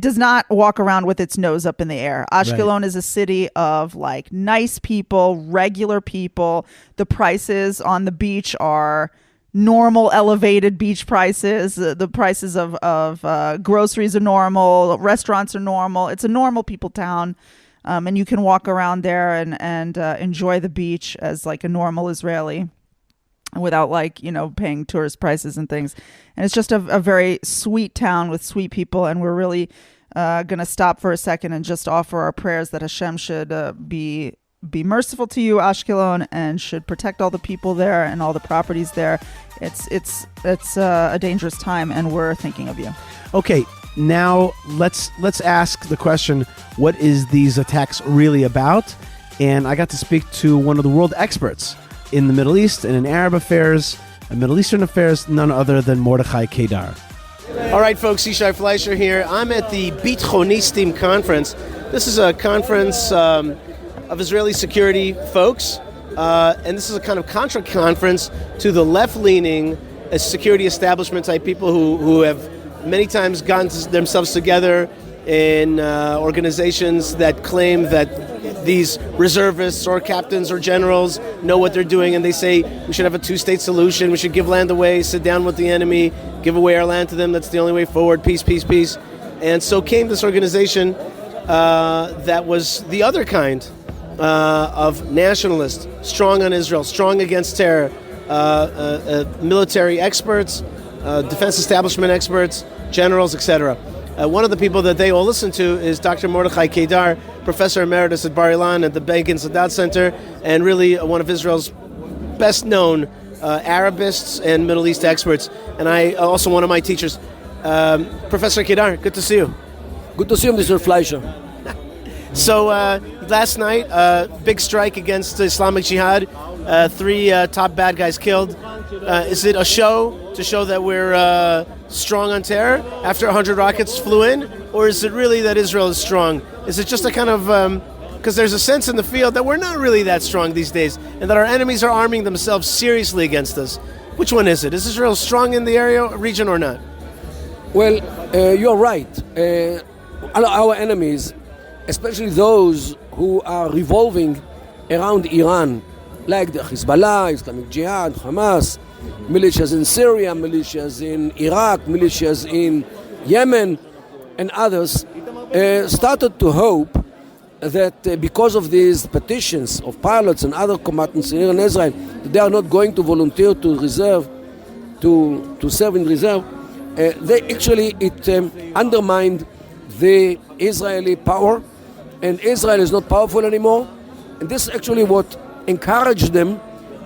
B: does not walk around with its nose up in the air. Ashkelon is a city of like nice people, regular people. The prices on the beach are normal elevated beach prices. The prices of groceries are normal. Restaurants are normal. It's a normal people town. And you can walk around there and enjoy the beach as like a normal Israeli without paying tourist prices and things. And it's just a very sweet town with sweet people. And we're really going to stop for a second and just offer our prayers that Hashem should be merciful to you, Ashkelon, and should protect all the people there and all the properties there. It's a dangerous time, and we're thinking of you.
A: Okay, now let's ask the question: what is these attacks really about? And I got to speak to one of the world experts in the Middle East and in Arab affairs and Middle Eastern affairs, none other than Mordechai Kedar. All right, folks, Yishai Fleisher here. I'm at the Bitchonistim conference. This is a conference of Israeli security folks, and this is a kind of contra-conference to the left-leaning security establishment type people who have many times gotten themselves together in organizations that claim that these reservists or captains or generals know what they're doing, and they say we should have a two-state solution, we should give land away, sit down with the enemy, give away our land to them, that's the only way forward, peace, peace, peace. And so came this organization that was the other kind of nationalist, strong on Israel, strong against terror, military experts, defense establishment experts, generals, etc. One of the people that they all listen to is Dr. Mordechai Kedar, professor emeritus at Bar Ilan at the Begin Sadat Center, and really one of Israel's best-known Arabists and Middle East experts. And I also one of my teachers. Professor Kedar, good to see you.
C: Good to see you, Mr. Fleisher.
A: So last night, big strike against Islamic Jihad. 3 top bad guys killed. Is it a show to show that we're strong on terror after 100 rockets flew in? Or is it really that Israel is strong? Is it just a kind of... because there's a sense in the field that we're not really that strong these days and that our enemies are arming themselves seriously against us. Which one is it? Is Israel strong in the region or not?
C: Well, you're right. Our enemies, especially those who are revolving around Iran, like the Hezbollah, Islamic Jihad, Hamas, militias in Syria, militias in Iraq, militias in Yemen, and others, started to hope that because of these petitions of pilots and other combatants here in Israel, they are not going to volunteer to reserve, to serve in reserve. It undermined the Israeli power, and Israel is not powerful anymore. And this is actually what encouraged them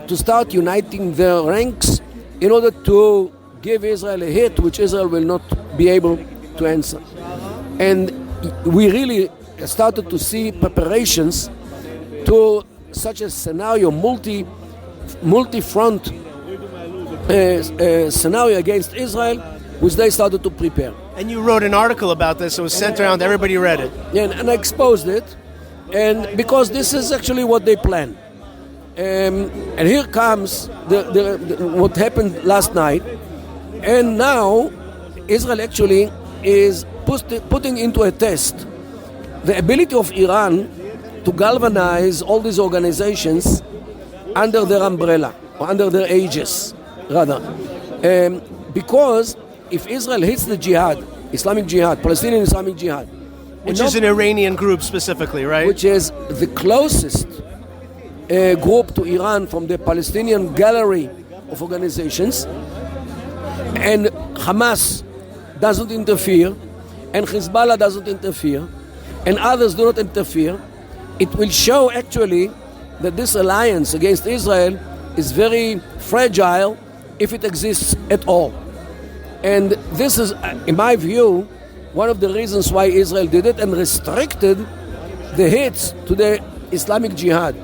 C: to start uniting their ranks in order to give Israel a hit which Israel will not be able to answer. And we really started to see preparations to such a scenario, multi-front scenario against Israel, which they started to prepare.
D: And you wrote an article about this. It was sent around. Everybody read it.
C: Yeah, and I exposed it, and because this is actually what they plan. And here comes what happened last night, and now Israel actually is putting into a test the ability of Iran to galvanize all these organizations under their umbrella, or under their aegis, rather. Because if Israel hits the jihad, Islamic Jihad, Palestinian Islamic Jihad,
D: which is an Iranian group specifically, right?
C: Which is the closest group to Iran from the Palestinian gallery of organizations, and Hamas doesn't interfere, and Hezbollah doesn't interfere, and others do not interfere, it will show actually that this alliance against Israel is very fragile if it exists at all. And this is, in my view, one of the reasons why Israel did it and restricted the hits to the Islamic Jihad.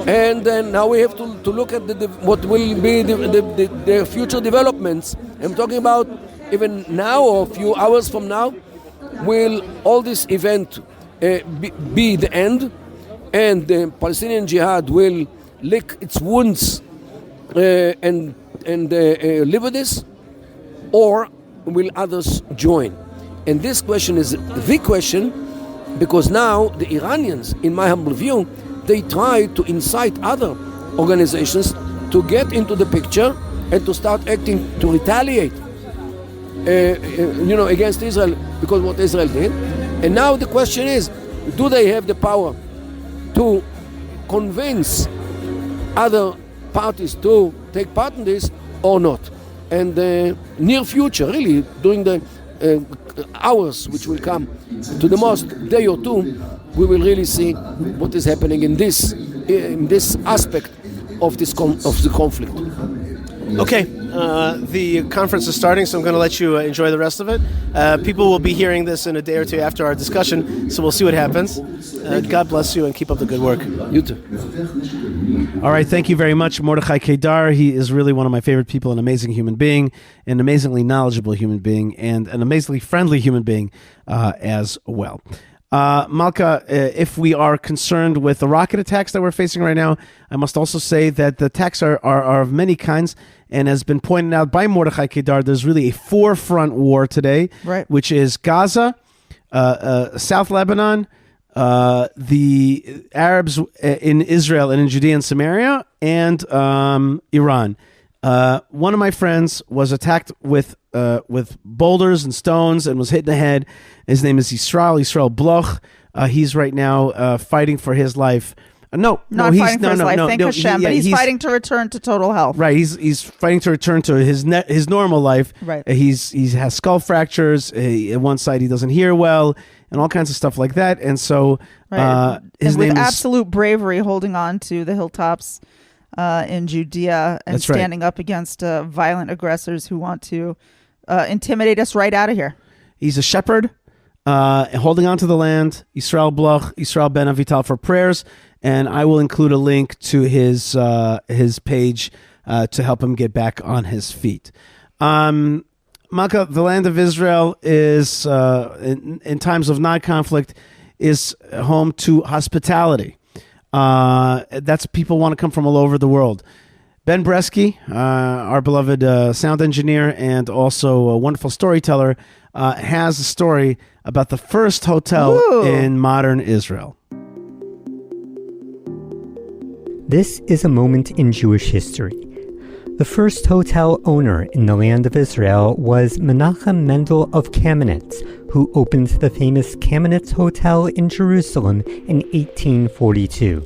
C: And then now we have to look at what will be the future developments. I'm talking about even now or a few hours from now, will all this event be the end, and the Palestinian Jihad will lick its wounds and live with this, or will others join? And this question is the question, because now the Iranians, in my humble view, they try to incite other organizations to get into the picture and to start acting, to retaliate against Israel because what Israel did. And now the question is, do they have the power to convince other parties to take part in this or not? And the near future, really, during the hours which will come, to the most day or two, we will really see what is happening in this aspect of the conflict.
D: Okay, the conference is starting, so I'm going to let you enjoy the rest of it. People will be hearing this in a day or two after our discussion, so we'll see what happens. God bless you and keep up the good work.
C: You too.
A: All right, thank you very much, Mordechai Kedar. He is really one of my favorite people, an amazing human being, an amazingly knowledgeable human being, and an amazingly friendly human being as well. Malka, if we are concerned with the rocket attacks that we're facing right now, I must also say that the attacks are of many kinds, and as been pointed out by Mordechai Kedar, there's really a four-front war today,
B: right,
A: which is Gaza, South Lebanon, the Arabs in Israel and in Judea and Samaria, and Iran. One of my friends was attacked with boulders and stones and was hit in the head. His name is Yisrael Bloch. He's right now fighting for his life.
B: Not fighting for his life. Thank Hashem. But he's fighting to return to total health.
A: Right. He's fighting to return to his normal life.
B: Right.
A: He has skull fractures. At one side he doesn't hear well, and all kinds of stuff like that. And so his name is,
B: absolute bravery, holding on to the hilltops in Judea and standing up against violent aggressors who want to intimidate us right out of here. He's
A: a shepherd, holding on to the land. Yisrael Bloch, Yisrael Ben Avital for prayers, and I will include a link to his page to help him get back on his feet. Malka, the land of Israel is, in times of non-conflict, is home to hospitality. That's people want to come from all over the world. Ben Bresky, our beloved sound engineer and also a wonderful storyteller, has a story about the first hotel in modern Israel.
E: This is a moment in Jewish history. The first hotel owner in the land of Israel was Menachem Mendel of Kamenetz, who opened the famous Kamenetz Hotel in Jerusalem in 1842.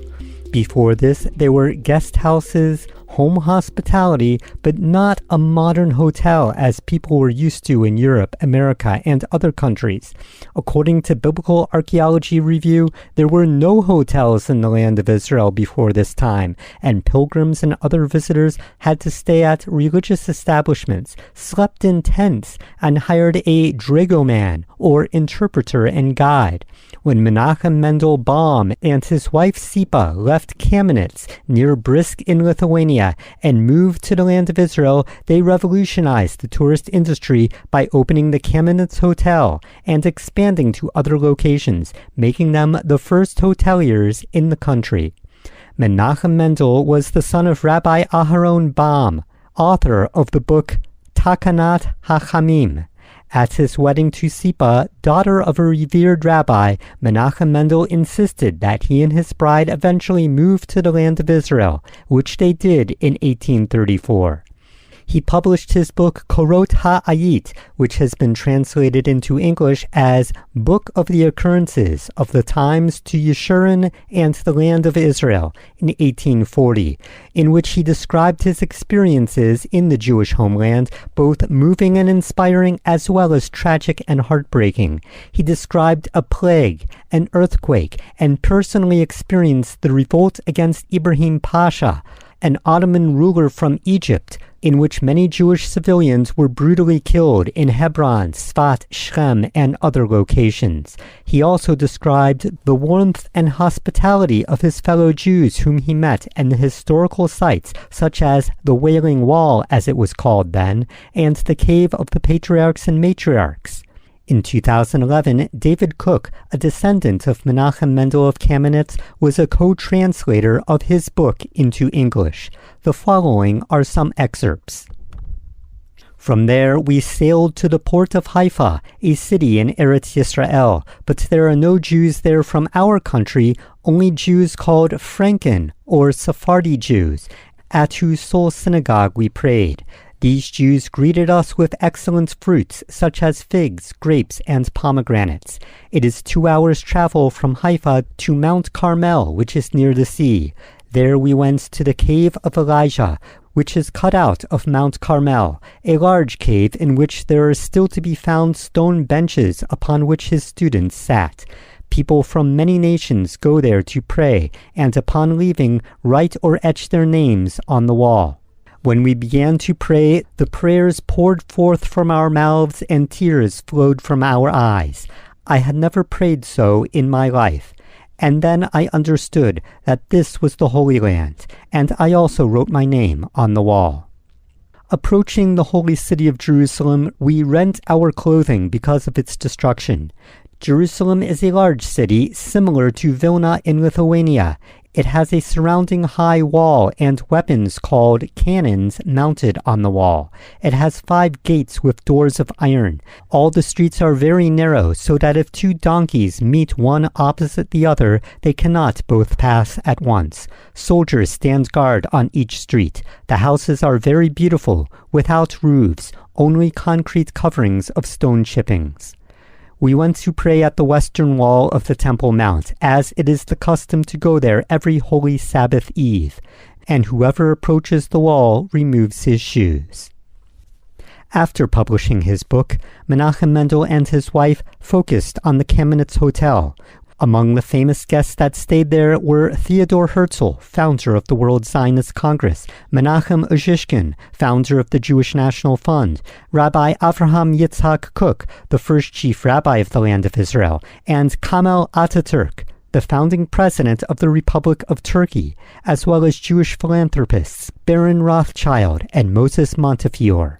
E: Before this, there were guest houses, home hospitality, but not a modern hotel as people were used to in Europe, America, and other countries. According to Biblical Archaeology Review, there were no hotels in the land of Israel before this time, and pilgrims and other visitors had to stay at religious establishments, slept in tents, and hired a dragoman, or interpreter and guide. When Menachem Mendel Baum and his wife Sipa left Kamenetz near Brisk in Lithuania and moved to the land of Israel, they revolutionized the tourist industry by opening the Kamenetz Hotel and expanding to other locations, making them the first hoteliers in the country. Menachem Mendel was the son of Rabbi Aharon Baum, author of the book Takanat HaChamim. At his wedding to Sipa, daughter of a revered rabbi, Menachem Mendel insisted that he and his bride eventually move to the land of Israel, which they did in 1834. He published his book Korot HaAyit, which has been translated into English as Book of the Occurrences of the Times to Yeshurun and the Land of Israel in 1840, in which he described his experiences in the Jewish homeland, both moving and inspiring as well as tragic and heartbreaking. He described a plague, an earthquake, and personally experienced the revolt against Ibrahim Pasha, an Ottoman ruler from Egypt, in which many Jewish civilians were brutally killed in Hebron, Sfat, Shechem, and other locations. He also described the warmth and hospitality of his fellow Jews whom he met and the historical sites, such as the Wailing Wall, as it was called then, and the Cave of the Patriarchs and Matriarchs. In 2011, David Cook, a descendant of Menachem Mendel of Kamenetz, was a co-translator of his book into English. The following are some excerpts. From there, we sailed to the port of Haifa, a city in Eretz Yisrael, but there are no Jews there from our country, only Jews called Franken, or Sephardi Jews, at whose sole synagogue we prayed. These Jews greeted us with excellent fruits, such as figs, grapes, and pomegranates. It is 2 hours' travel from Haifa to Mount Carmel, which is near the sea. There we went to the cave of Elijah, which is cut out of Mount Carmel, a large cave in which there are still to be found stone benches upon which his students sat. People from many nations go there to pray, and upon leaving, write or etch their names on the wall. When we began to pray, the prayers poured forth from our mouths and tears flowed from our eyes. I had never prayed so in my life. And then I understood that this was the Holy Land, and I also wrote my name on the wall. Approaching the holy city of Jerusalem, we rent our clothing because of its destruction. Jerusalem is a large city, similar to Vilna in Lithuania. It has a surrounding high wall and weapons called cannons mounted on the wall. It has 5 gates with doors of iron. All the streets are very narrow, so that if 2 donkeys meet one opposite the other, they cannot both pass at once. Soldiers stand guard on each street. The houses are very beautiful, without roofs, only concrete coverings of stone chippings. We went to pray at the western wall of the Temple Mount, as it is the custom to go there every holy Sabbath Eve, and whoever approaches the wall removes his shoes. After publishing his book, Menachem Mendel and his wife focused on the Kamenetz Hotel. Among the famous guests that stayed there were Theodor Herzl, founder of the World Zionist Congress, Menachem Ozhishkin, founder of the Jewish National Fund, Rabbi Avraham Yitzhak Kook, the first chief rabbi of the land of Israel, and Kemal Ataturk, the founding president of the Republic of Turkey, as well as Jewish philanthropists Baron Rothschild and Moses Montefiore.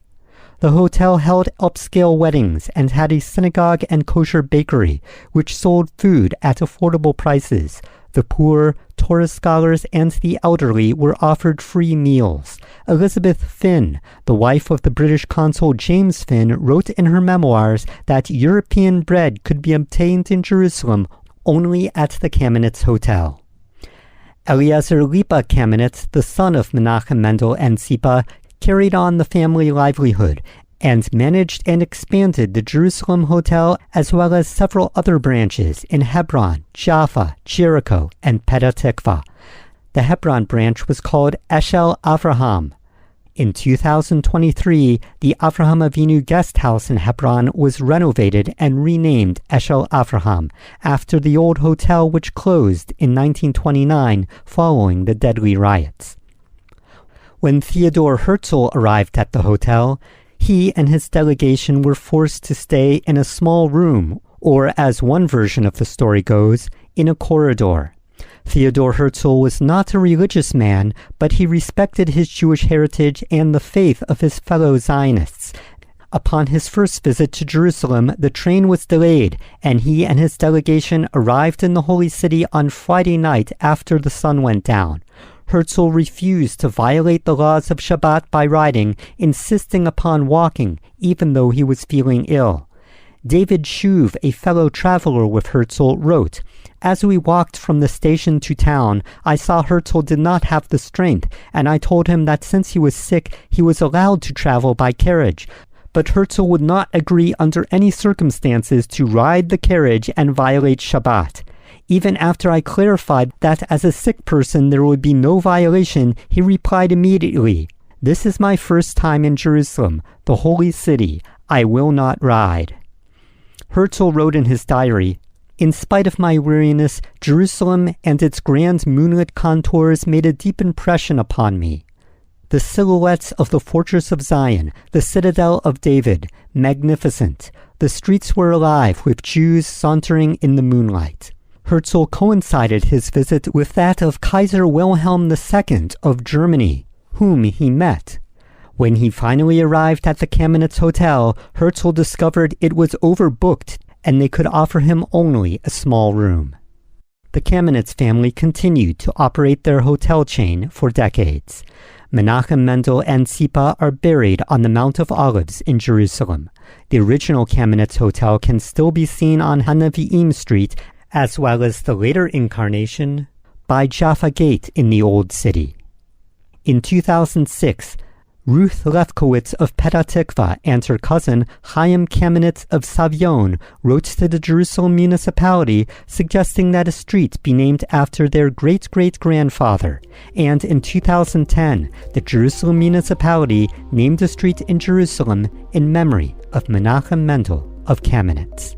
E: The hotel held upscale weddings and had a synagogue and kosher bakery, which sold food at affordable prices. The poor, Torah scholars, and the elderly were offered free meals. Elizabeth Finn, the wife of the British consul James Finn, wrote in her memoirs that European bread could be obtained in Jerusalem only at the Kamenetz Hotel. Eliezer Lipa Kamenetz, the son of Menachem Mendel and Sipa, carried on the family livelihood and managed and expanded the Jerusalem Hotel as well as several other branches in Hebron, Jaffa, Jericho, and Petah Tikva. The Hebron branch was called Eshel Avraham. In 2023, the Avraham Avinu guest house in Hebron was renovated and renamed Eshel Avraham after the old hotel which closed in 1929 following the deadly riots. When Theodor Herzl arrived at the hotel, he and his delegation were forced to stay in a small room, or as one version of the story goes, in a corridor. Theodor Herzl was not a religious man, but he respected his Jewish heritage and the faith of his fellow Zionists. Upon his first visit to Jerusalem, the train was delayed, and he and his delegation arrived in the Holy City on Friday night after the sun went down. Herzl refused to violate the laws of Shabbat by riding, insisting upon walking, even though he was feeling ill. David Shuv, a fellow traveler with Herzl, wrote, "As we walked from the station to town, I saw Herzl did not have the strength, and I told him that since he was sick, he was allowed to travel by carriage. But Herzl would not agree under any circumstances to ride the carriage and violate Shabbat. Even after I clarified that as a sick person there would be no violation, he replied immediately, 'This is my first time in Jerusalem, the holy city. I will not ride.'" Herzl wrote in his diary, "In spite of my weariness, Jerusalem and its grand moonlit contours made a deep impression upon me. The silhouettes of the fortress of Zion, the citadel of David, magnificent. The streets were alive with Jews sauntering in the moonlight." Herzl coincided his visit with that of Kaiser Wilhelm II of Germany, whom he met. When he finally arrived at the Kamenetz Hotel, Herzl discovered it was overbooked and they could offer him only a small room. The Kamenetz family continued to operate their hotel chain for decades. Menachem Mendel and Tzipa are buried on the Mount of Olives in Jerusalem. The original Kamenetz Hotel can still be seen on Hanaviim Street, as well as the later incarnation by Jaffa Gate in the Old City. In 2006, Ruth Lefkowitz of Petah Tikva and her cousin Chaim Kamenetz of Savion wrote to the Jerusalem municipality suggesting that a street be named after their great-great-grandfather. And in 2010, the Jerusalem municipality named a street in Jerusalem in memory of Menachem Mendel of Kamenetz.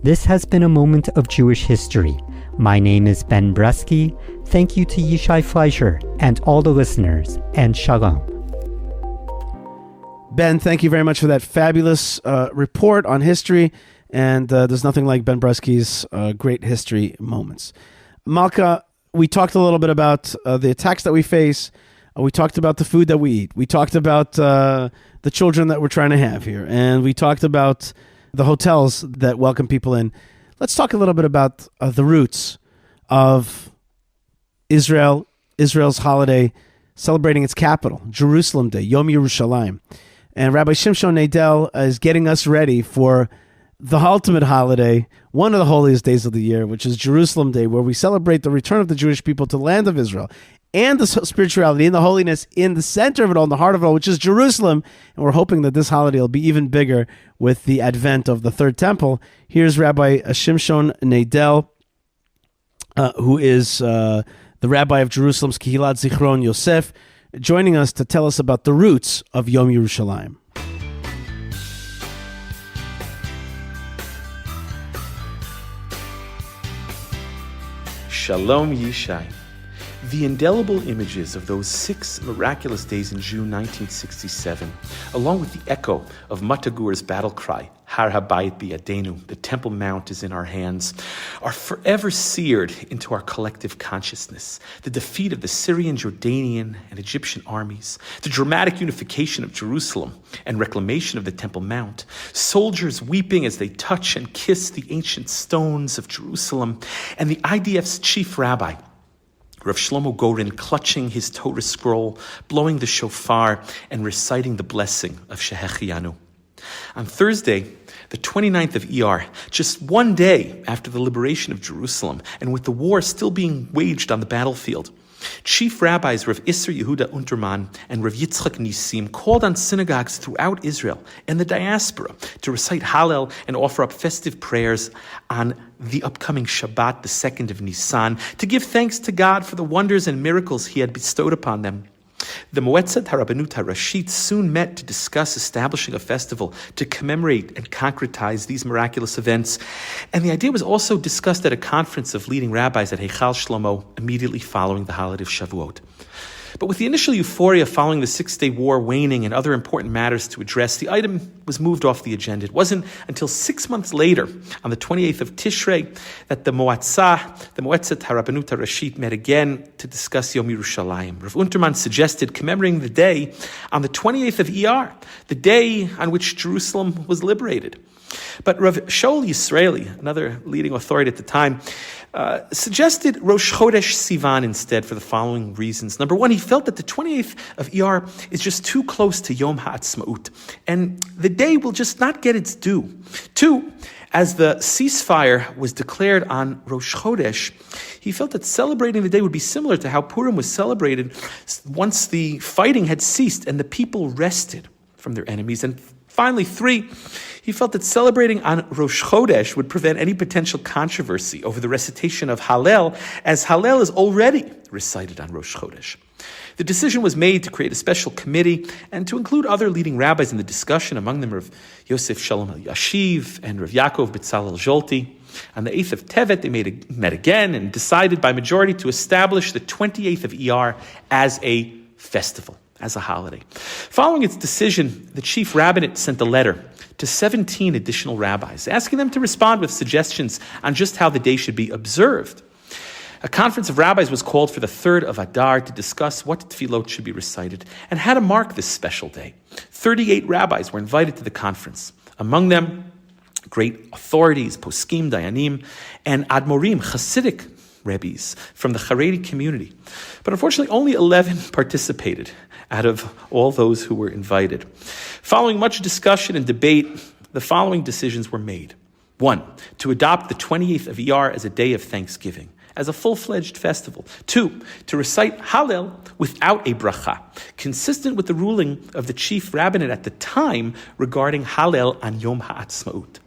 E: This has been a moment of Jewish history. My name is Ben Bresky. Thank you to Yishai Fleisher and all the listeners, and Shalom.
A: Ben, thank you very much for that fabulous report on history, and there's nothing like Ben Bresky's great history moments. Malka, we talked a little bit about the attacks that we face. We talked about the food that we eat. We talked about the children that we're trying to have here, and we talked about the hotels that welcome people in. Let's talk a little bit about the roots of Israel's holiday, celebrating its capital, Jerusalem Day, Yom Yerushalayim. And Rabbi Shimshon Nadel is getting us ready for the ultimate holiday, one of the holiest days of the year, which is Jerusalem Day, where we celebrate the return of the Jewish people to the land of Israel and the spirituality and the holiness in the center of it all, in the heart of it all, which is Jerusalem. And we're hoping that this holiday will be even bigger with the advent of the third temple. Here's Rabbi Shimshon Nadel, who is the rabbi of Jerusalem's Kehilat Zichron Yosef, joining us to tell us about the roots of Yom Yerushalayim.
F: Shalom Yishai. The indelible images of those 6 miraculous days in June 1967, along with the echo of Matagur's battle cry, Har Habayit Biyadenu, the Temple Mount is in our hands, are forever seared into our collective consciousness. The defeat of the Syrian, Jordanian, and Egyptian armies, the dramatic unification of Jerusalem, and reclamation of the Temple Mount, soldiers weeping as they touch and kiss the ancient stones of Jerusalem, and the IDF's chief rabbi, Rav Shlomo Gorin, clutching his Torah scroll, blowing the shofar, and reciting the blessing of Shehechianu. On Thursday, the 29th of Iyar, just one day after the liberation of Jerusalem, and with the war still being waged on the battlefield, Chief rabbis Rav Isser Yehuda Unterman and Rav Yitzchak Nisim called on synagogues throughout Israel and the diaspora to recite Hallel and offer up festive prayers on the upcoming Shabbat, the 2nd of Nisan, to give thanks to God for the wonders and miracles He had bestowed upon them. The Moetzat HaRabbanut HaRashit soon met to discuss establishing a festival to commemorate and concretize these miraculous events, and the idea was also discussed at a conference of leading rabbis at Heichal Shlomo immediately following the holiday of Shavuot. But with the initial euphoria following the Six-Day War waning and other important matters to address, the item was moved off the agenda. It wasn't until 6 months later, on the 28th of Tishrei, that the Moetzat HaRabbanut HaRashit met again to discuss Yom Yerushalayim. Rav Unterman suggested commemorating the day on the 28th of Iyar, the day on which Jerusalem was liberated. But Rav Shaul Yisraeli, another leading authority at the time, suggested Rosh Chodesh Sivan instead for the following reasons. Number one, he felt that the 28th of Iyar is just too close to Yom HaAtzmaut, and the day will just not get its due. Two, as the ceasefire was declared on Rosh Chodesh, he felt that celebrating the day would be similar to how Purim was celebrated once the fighting had ceased and the people rested from their enemies. And finally, three, he felt that celebrating on Rosh Chodesh would prevent any potential controversy over the recitation of Hallel, as Hallel is already recited on Rosh Chodesh. The decision was made to create a special committee and to include other leading rabbis in the discussion, among them Rav Yosef Shalom El-Yashiv and Rav Yaakov B'Tzalel Zolti. On the 8th of Tevet, they met again and decided by majority to establish the 28th of Iyar as a festival, as a holiday. Following its decision, the chief rabbinate sent a letter to 17 additional rabbis, asking them to respond with suggestions on just how the day should be observed. A conference of rabbis was called for the 3rd of Adar to discuss what tefillot should be recited and how to mark this special day. 38 rabbis were invited to the conference. Among them, great authorities, poskim, dayanim, and admorim, Hasidic rabbis from the Haredi community. But unfortunately, only 11 participated out of all those who were invited. Following much discussion and debate, the following decisions were made. 1, to adopt the 28th of Iyar as a day of thanksgiving, as a full-fledged festival. 2, to recite Hallel without a bracha, consistent with the ruling of the chief rabbinate at the time regarding Hallel on Yom HaAtzmaut.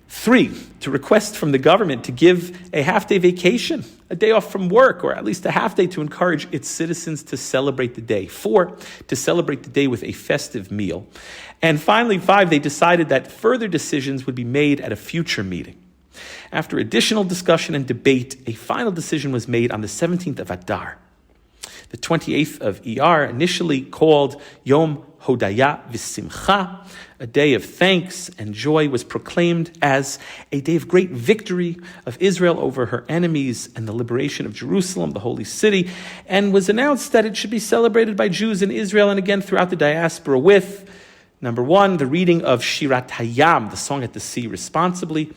F: 3, to request from the government to give a half-day vacation, a day off from work, or at least a half day to encourage its citizens to celebrate the day. 4, to celebrate the day with a festive meal. And finally, 5, they decided that further decisions would be made at a future meeting. After additional discussion and debate, a final decision was made on the 17th of Adar. The 28th of Iyar, initially called Yom Hodaya V'Simcha, a day of thanks and joy, was proclaimed as a day of great victory of Israel over her enemies and the liberation of Jerusalem, the holy city, and was announced that it should be celebrated by Jews in Israel and again throughout the diaspora with, number 1, the reading of Shirat Hayam, the song at the sea, responsively.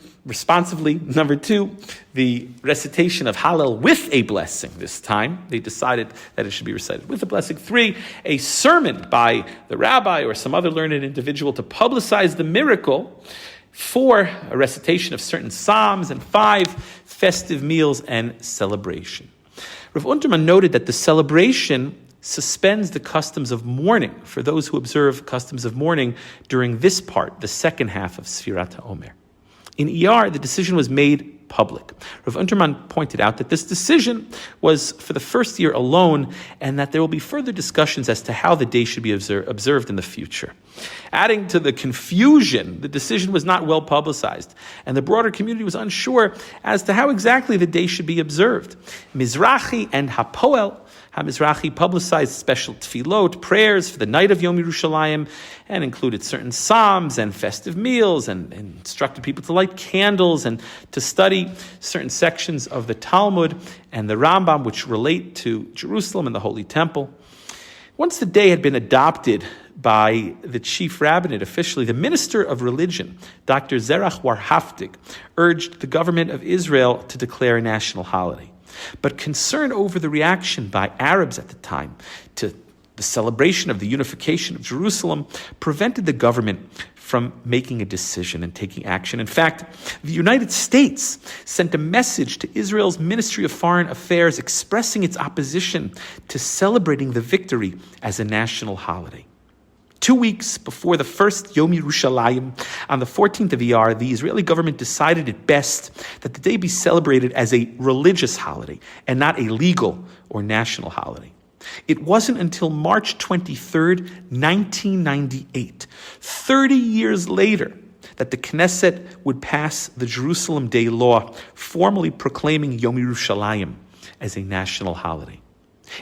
F: Number 2, the recitation of Hallel with a blessing this time. They decided that it should be recited with a blessing. 3, a sermon by the rabbi or some other learned individual to publicize the miracle. 4, a recitation of certain psalms. And 5, festive meals and celebration. Rav Unterman noted that the celebration suspends the customs of mourning for those who observe customs of mourning during this part, the second half of Sfirat HaOmer. In Iyar, the decision was made public. Rav Unterman pointed out that this decision was for the first year alone and that there will be further discussions as to how the day should be observed in the future. Adding to the confusion, the decision was not well publicized, and the broader community was unsure as to how exactly the day should be observed. Mizrahi and Hapoel HaMizrahi publicized special tefillot, prayers for the night of Yom Yerushalayim, and included certain psalms and festive meals, and instructed people to light candles and to study certain sections of the Talmud and the Rambam, which relate to Jerusalem and the Holy Temple. Once the day had been adopted by the chief rabbinate officially, the minister of religion, Dr. Zerach Warhaftig, urged the government of Israel to declare a national holiday. But concern over the reaction by Arabs at the time to The celebration of the unification of Jerusalem prevented the government from making a decision and taking action. In fact, the United States sent a message to Israel's Ministry of Foreign Affairs expressing its opposition to celebrating the victory as a national holiday. 2 weeks before the first Yom Yerushalayim, on the 14th of Iyar, the Israeli government decided it best that the day be celebrated as a religious holiday and not a legal or national holiday. It wasn't until March 23rd, 1998, 30 years later, that the Knesset would pass the Jerusalem Day law, formally proclaiming Yom Yerushalayim as a national holiday.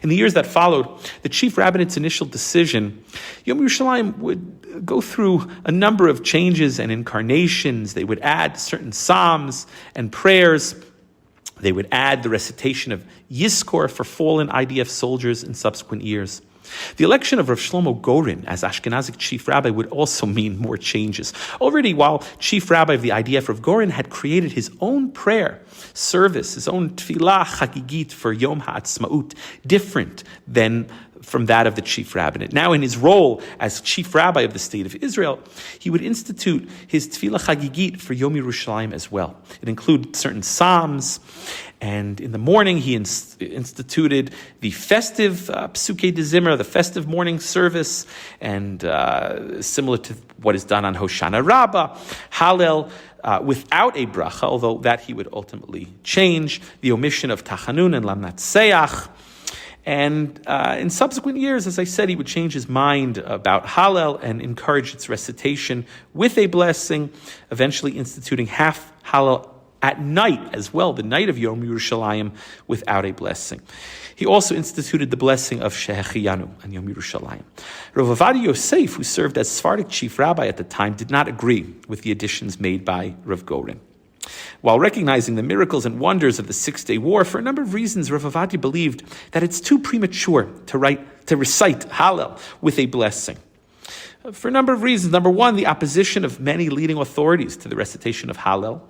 F: In the years that followed, the Chief Rabbinate's initial decision, Yom Yerushalayim would go through a number of changes and incarnations. They would add certain psalms and prayers. They would add the recitation of Yizkor for fallen IDF soldiers in subsequent years. The election of Rav Shlomo Gorin as Ashkenazic chief rabbi would also mean more changes. Already, while chief rabbi of the IDF, Rav Gorin had created his own prayer service, his own tefillah chagigit for Yom HaAtzmaut, different than from that of the chief rabbinate. Now, in his role as chief rabbi of the state of Israel, he would institute his tefillah chagigit for Yom Yerushalayim as well. It included certain psalms, and in the morning he instituted the festive Psukei de Zimra, the festive morning service, and similar to what is done on Hoshana Rabbah, Hallel, without a bracha, although that he would ultimately change, the omission of Tachanun and Lamnatseach. And in subsequent years, as I said, he would change his mind about Hallel and encourage its recitation with a blessing, eventually instituting half Hallel at night as well, the night of Yom Yerushalayim, without a blessing. He also instituted the blessing of Shehechiyanu on Yom Yerushalayim. Rav Ovadia Yosef, who served as Sephardic chief rabbi at the time, did not agree with the additions made by Rav Gorin. While recognizing the miracles and wonders of the Six-Day War, for a number of reasons, Rav Ovadia believed that it's too premature to recite Hallel with a blessing. For a number of reasons. Number one, the opposition of many leading authorities to the recitation of Hallel.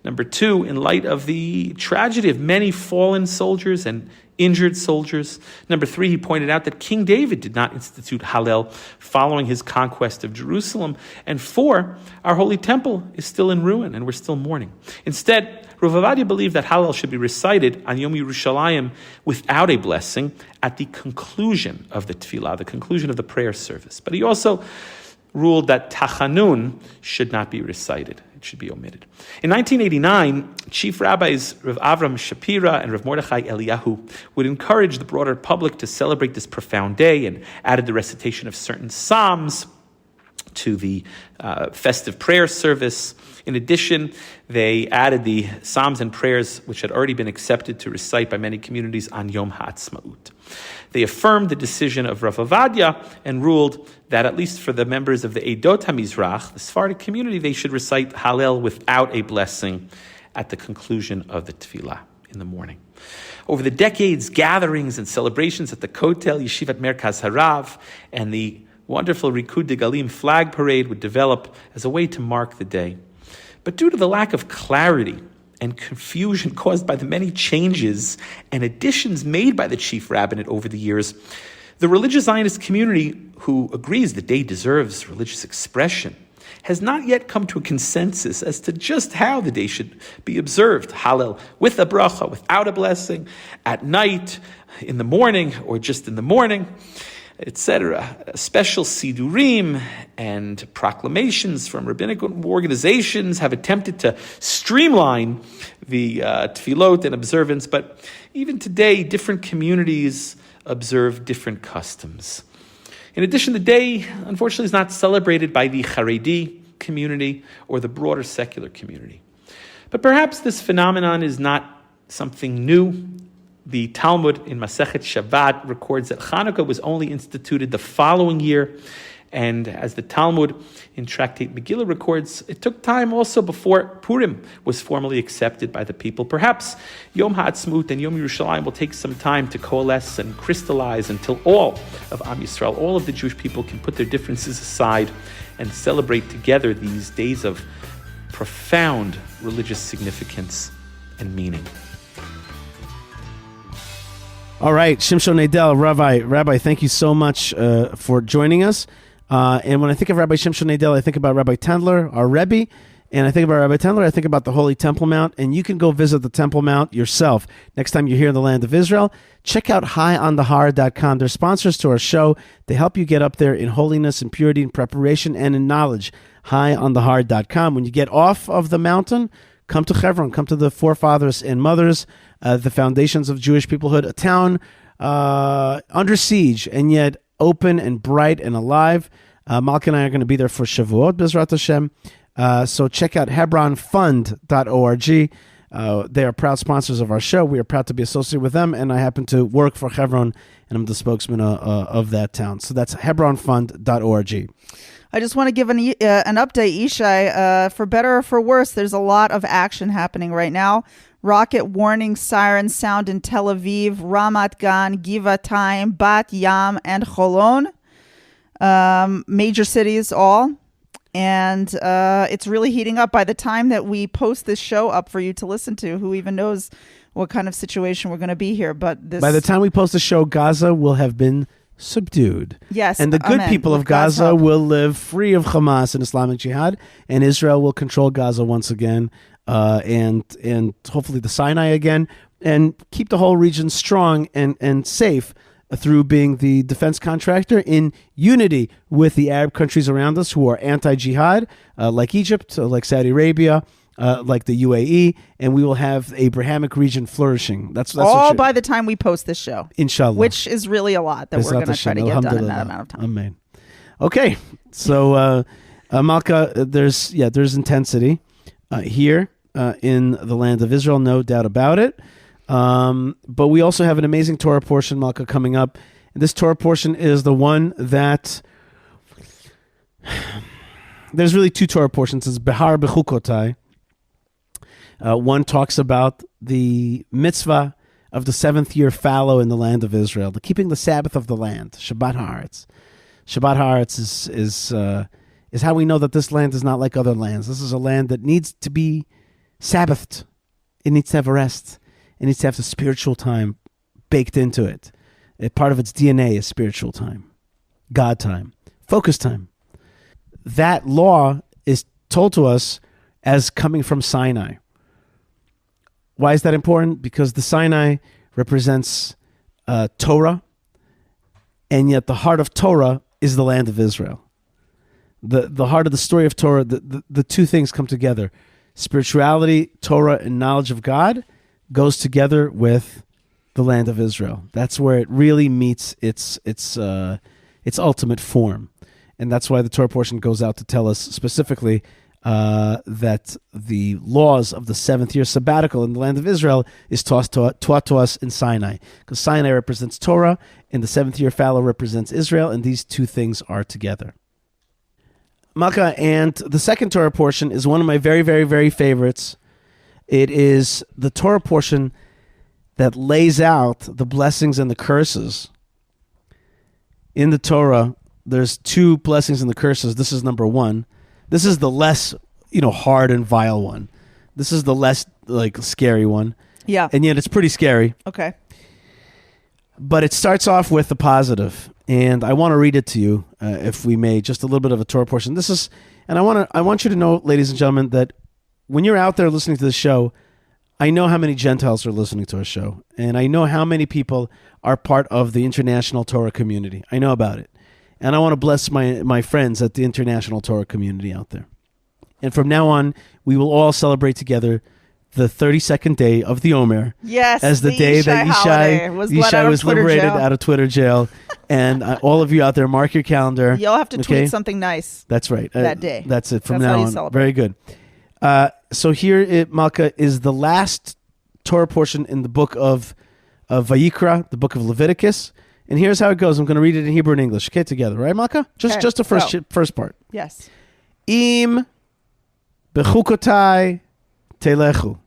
F: Number two, in light of the tragedy of many fallen soldiers and injured soldiers. Number three, he pointed out that King David did not institute Hallel following his conquest of Jerusalem. And four, our holy temple is still in ruin and we're still mourning. Instead, Rav Ovadia believed that Hallel should be recited on Yom Yerushalayim without a blessing at the conclusion of the tefillah, the conclusion of the prayer service. But he also ruled that Tachanun should not be recited. It should be omitted. In 1989, chief rabbis Rav Avram Shapira and Rav Mordechai Eliyahu would encourage the broader public to celebrate this profound day and added the recitation of certain psalms to the festive prayer service. In addition, they added the psalms and prayers which had already been accepted to recite by many communities on Yom HaAtzmaut. They affirmed the decision of Rav Ovadia and ruled that at least for the members of the Eidot HaMizrach, the Sephardic community, they should recite Hallel without a blessing at the conclusion of the tefillah in the morning. Over the decades, gatherings and celebrations at the Kotel, Yeshivat Merkaz Harav, and the wonderful Rikud Degalim flag parade would develop as a way to mark the day. But due to the lack of clarity and confusion caused by the many changes and additions made by the chief rabbinate over the years, the religious Zionist community, who agrees the day deserves religious expression, has not yet come to a consensus as to just how the day should be observed. Hallel with a bracha, without a blessing, at night, in the morning, or just in the morning, etc. Special sidurim and proclamations from rabbinic organizations have attempted to streamline the tefillot and observance, but even today, different communities observe different customs. In addition, the day, unfortunately, is not celebrated by the Haredi community or the broader secular community. But perhaps this phenomenon is not something new. The Talmud in Masechet Shabbat records that Hanukkah was only instituted the following year, and as the Talmud in Tractate Megillah records, it took time also before Purim was formally accepted by the people. Perhaps Yom HaAtzmaut and Yom Yerushalayim will take some time to coalesce and crystallize until all of Am Yisrael, all of the Jewish people, can put their differences aside and celebrate together these days of profound religious significance and meaning.
A: All right, Shimshon Nadel, Rabbi, thank you so much for joining us. And when I think of Rabbi Shimshon Nadel, I think about Rabbi Tendler, our Rebbe. And I think about Rabbi Tendler, I think about the Holy Temple Mount. And you can go visit the Temple Mount yourself next time you're here in the land of Israel. Check out highonthehar.com. They're sponsors to our show. They help you get up there in holiness and purity and preparation and in knowledge. Highonthehar.com. When you get off of the mountain, come to Hebron, come to the forefathers and mothers, the foundations of Jewish peoplehood, a town under siege and yet open and bright and alive. Malka and I are going to be there for Shavuot, Bezrat Hashem. So check out hebronfund.org. They are proud sponsors of our show. We are proud to be associated with them, and I happen to work for Hebron, and I'm the spokesman of that town. So that's hebronfund.org.
B: I just want to give an update, Yishai. For better or for worse, there's a lot of action happening right now. Rocket warning sirens sound in Tel Aviv, Ramat Gan, Givatayim, Bat Yam, and Cholon. Major cities all. And it's really heating up. By the time that we post this show up for you to listen to, who even knows what kind of situation we're going to be here. But by
A: the time we post the show, Gaza will have been subdued.
B: Yes.
A: And the good people of Gaza will live free of Hamas and Islamic Jihad, and Israel will control Gaza once again, and hopefully the Sinai again, and keep the whole region strong and safe through being the defense contractor in unity with the Arab countries around us who are anti-jihad, like Egypt, like Saudi Arabia, like the UAE, and we will have the Abrahamic region flourishing. That's
B: all by the time we post this show.
A: Inshallah.
B: Which is really a lot that we're going to try to get done in that amount of time.
A: Amen. Okay, so Malka, there's intensity here in the land of Israel, no doubt about it. But we also have an amazing Torah portion, Malka, coming up. And this Torah portion is the one that there's really two Torah portions. It's Behar Bechukotai. One talks about the mitzvah of the 7th year fallow in the land of Israel, the keeping the Sabbath of the land, Shabbat Haaretz. Shabbat Haaretz is how we know that this land is not like other lands. This is a land that needs to be Sabbathed. It needs to have a rest. It needs to have the spiritual time baked into it. Part of its DNA is spiritual time, God time, focus time. That law is told to us as coming from Sinai. Why is that important? Because the Sinai represents Torah, and yet the heart of Torah is the land of Israel. The heart of the story of Torah, the two things come together. Spirituality, Torah, and knowledge of God goes together with the land of Israel. That's where it really meets its ultimate form. And that's why the Torah portion goes out to tell us specifically that the laws of the 7th year sabbatical in the land of Israel is taught to us in Sinai. Because Sinai represents Torah, and the 7th year fallow represents Israel, and these two things are together. Malka, and the second Torah portion is one of my very, very, very favorites. It is the Torah portion that lays out the blessings and the curses. In the Torah, there's two blessings and the curses. This is number one. This is the less, hard and vile one. This is the less, scary one.
B: Yeah.
A: And yet it's pretty scary.
B: Okay.
A: But it starts off with the positive. And I want to read it to you, if we may, just a little bit of a Torah portion. This is, and I want you to know, ladies and gentlemen, that when you're out there listening to the show, I know how many Gentiles are listening to our show, and I know how many people are part of the international Torah community. I know about it. And I want to bless my friends at the international Torah community out there. And from now on, we will all celebrate together the 32nd day of the Omer.
B: Yes,
A: as the day that Yishai was liberated out of Twitter jail. And all of you out there, mark your calendar.
B: You'll have to tweet something nice.
A: That's right.
B: That day.
A: That's it. From now on. Very good. So here, Malka, is the last Torah portion in the book of Vayikra, the book of Leviticus. And here's how it goes. I'm going to read it in Hebrew and English. Okay, together. Right, Malka? Just the first part.
B: Yes.
A: Im bechukotai telechu.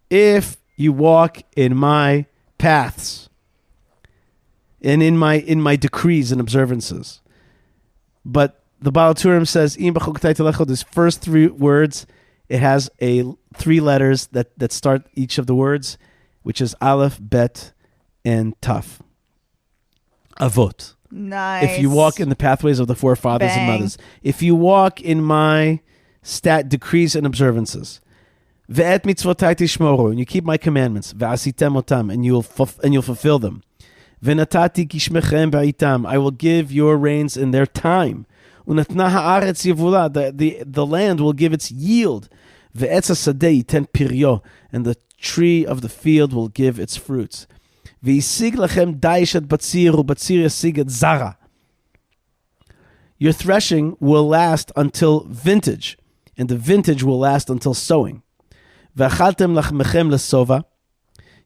A: If you walk in my paths and in my decrees and observances. But the Baal Turim says, Im bechukotai telechu, these first three words, it has three letters that start each of the words, which is Aleph, Bet, and Taf. Avot.
B: Nice.
A: If you walk in the pathways of the forefathers and mothers. If you walk in my decrees and observances. Ve'et mitzvotai tishmoru, and you keep my commandments. Ve'asitem otam, and you'll fulfill them. Ve'natati kishmechem ba'itam, I will give your rains in their time. Unatna ha'aretz yevula, the land will give its yield. Ve'etz hasadeh yiten piryo, and the tree of the field will give its fruits. Ve'yisig lachem daish et batzir, u'batzir yasig et zara. Your threshing will last until vintage, and the vintage will last until sowing. V'achaltem lachmechem lesova,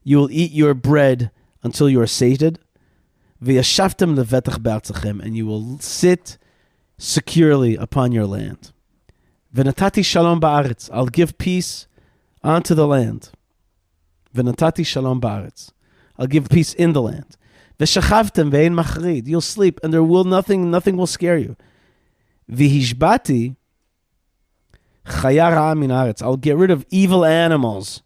A: you will eat your bread until you are sated. V'yashaftem levetach b'artzachem, and you will sit securely upon your land. V'natati shalom ba'aretz, I'll give peace onto the land. V'natati shalom ba'aretz, I'll give peace in the land. V'shachavtem ve'ein machrid, you'll sleep and there will nothing will scare you. V'hishbati chaya ra'a min haaretz, I'll get rid of evil animals,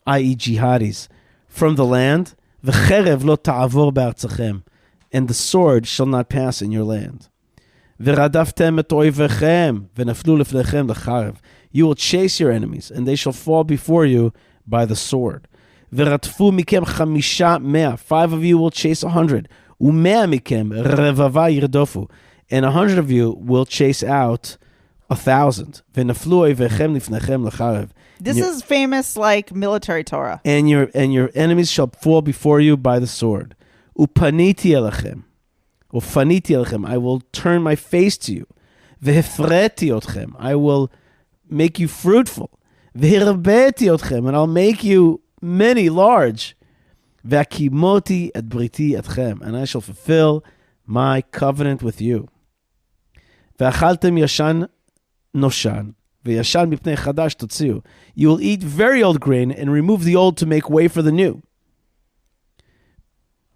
A: i.e. jihadis, from the land. V'cherev lo ta'avor ba'artzachem, and the sword shall not pass in your land. V'radaftem et oivechem v'naflu lefnechem l'charev, you will chase your enemies and they shall fall before you by the sword. V'ratfu mikem chamisha mea, 5 of you will chase 100. Umea mikem revava yirdofu, and 100 of you will chase out 1,000. V'naflu oivechem lifnechem l'charev.
B: This is famous like military Torah.
A: And your enemies shall fall before you by the sword. Upaniti elechem. Ufaniti elechem. I will turn my face to you. V'hefreti otchem. I will make you fruitful. V'hirbeti otchem. And I'll make you many, large. V'akimoti et briti etchem. And I shall fulfill my covenant with you. V'achaltem yashan noshan. You will eat very old grain and remove the old to make way for the new.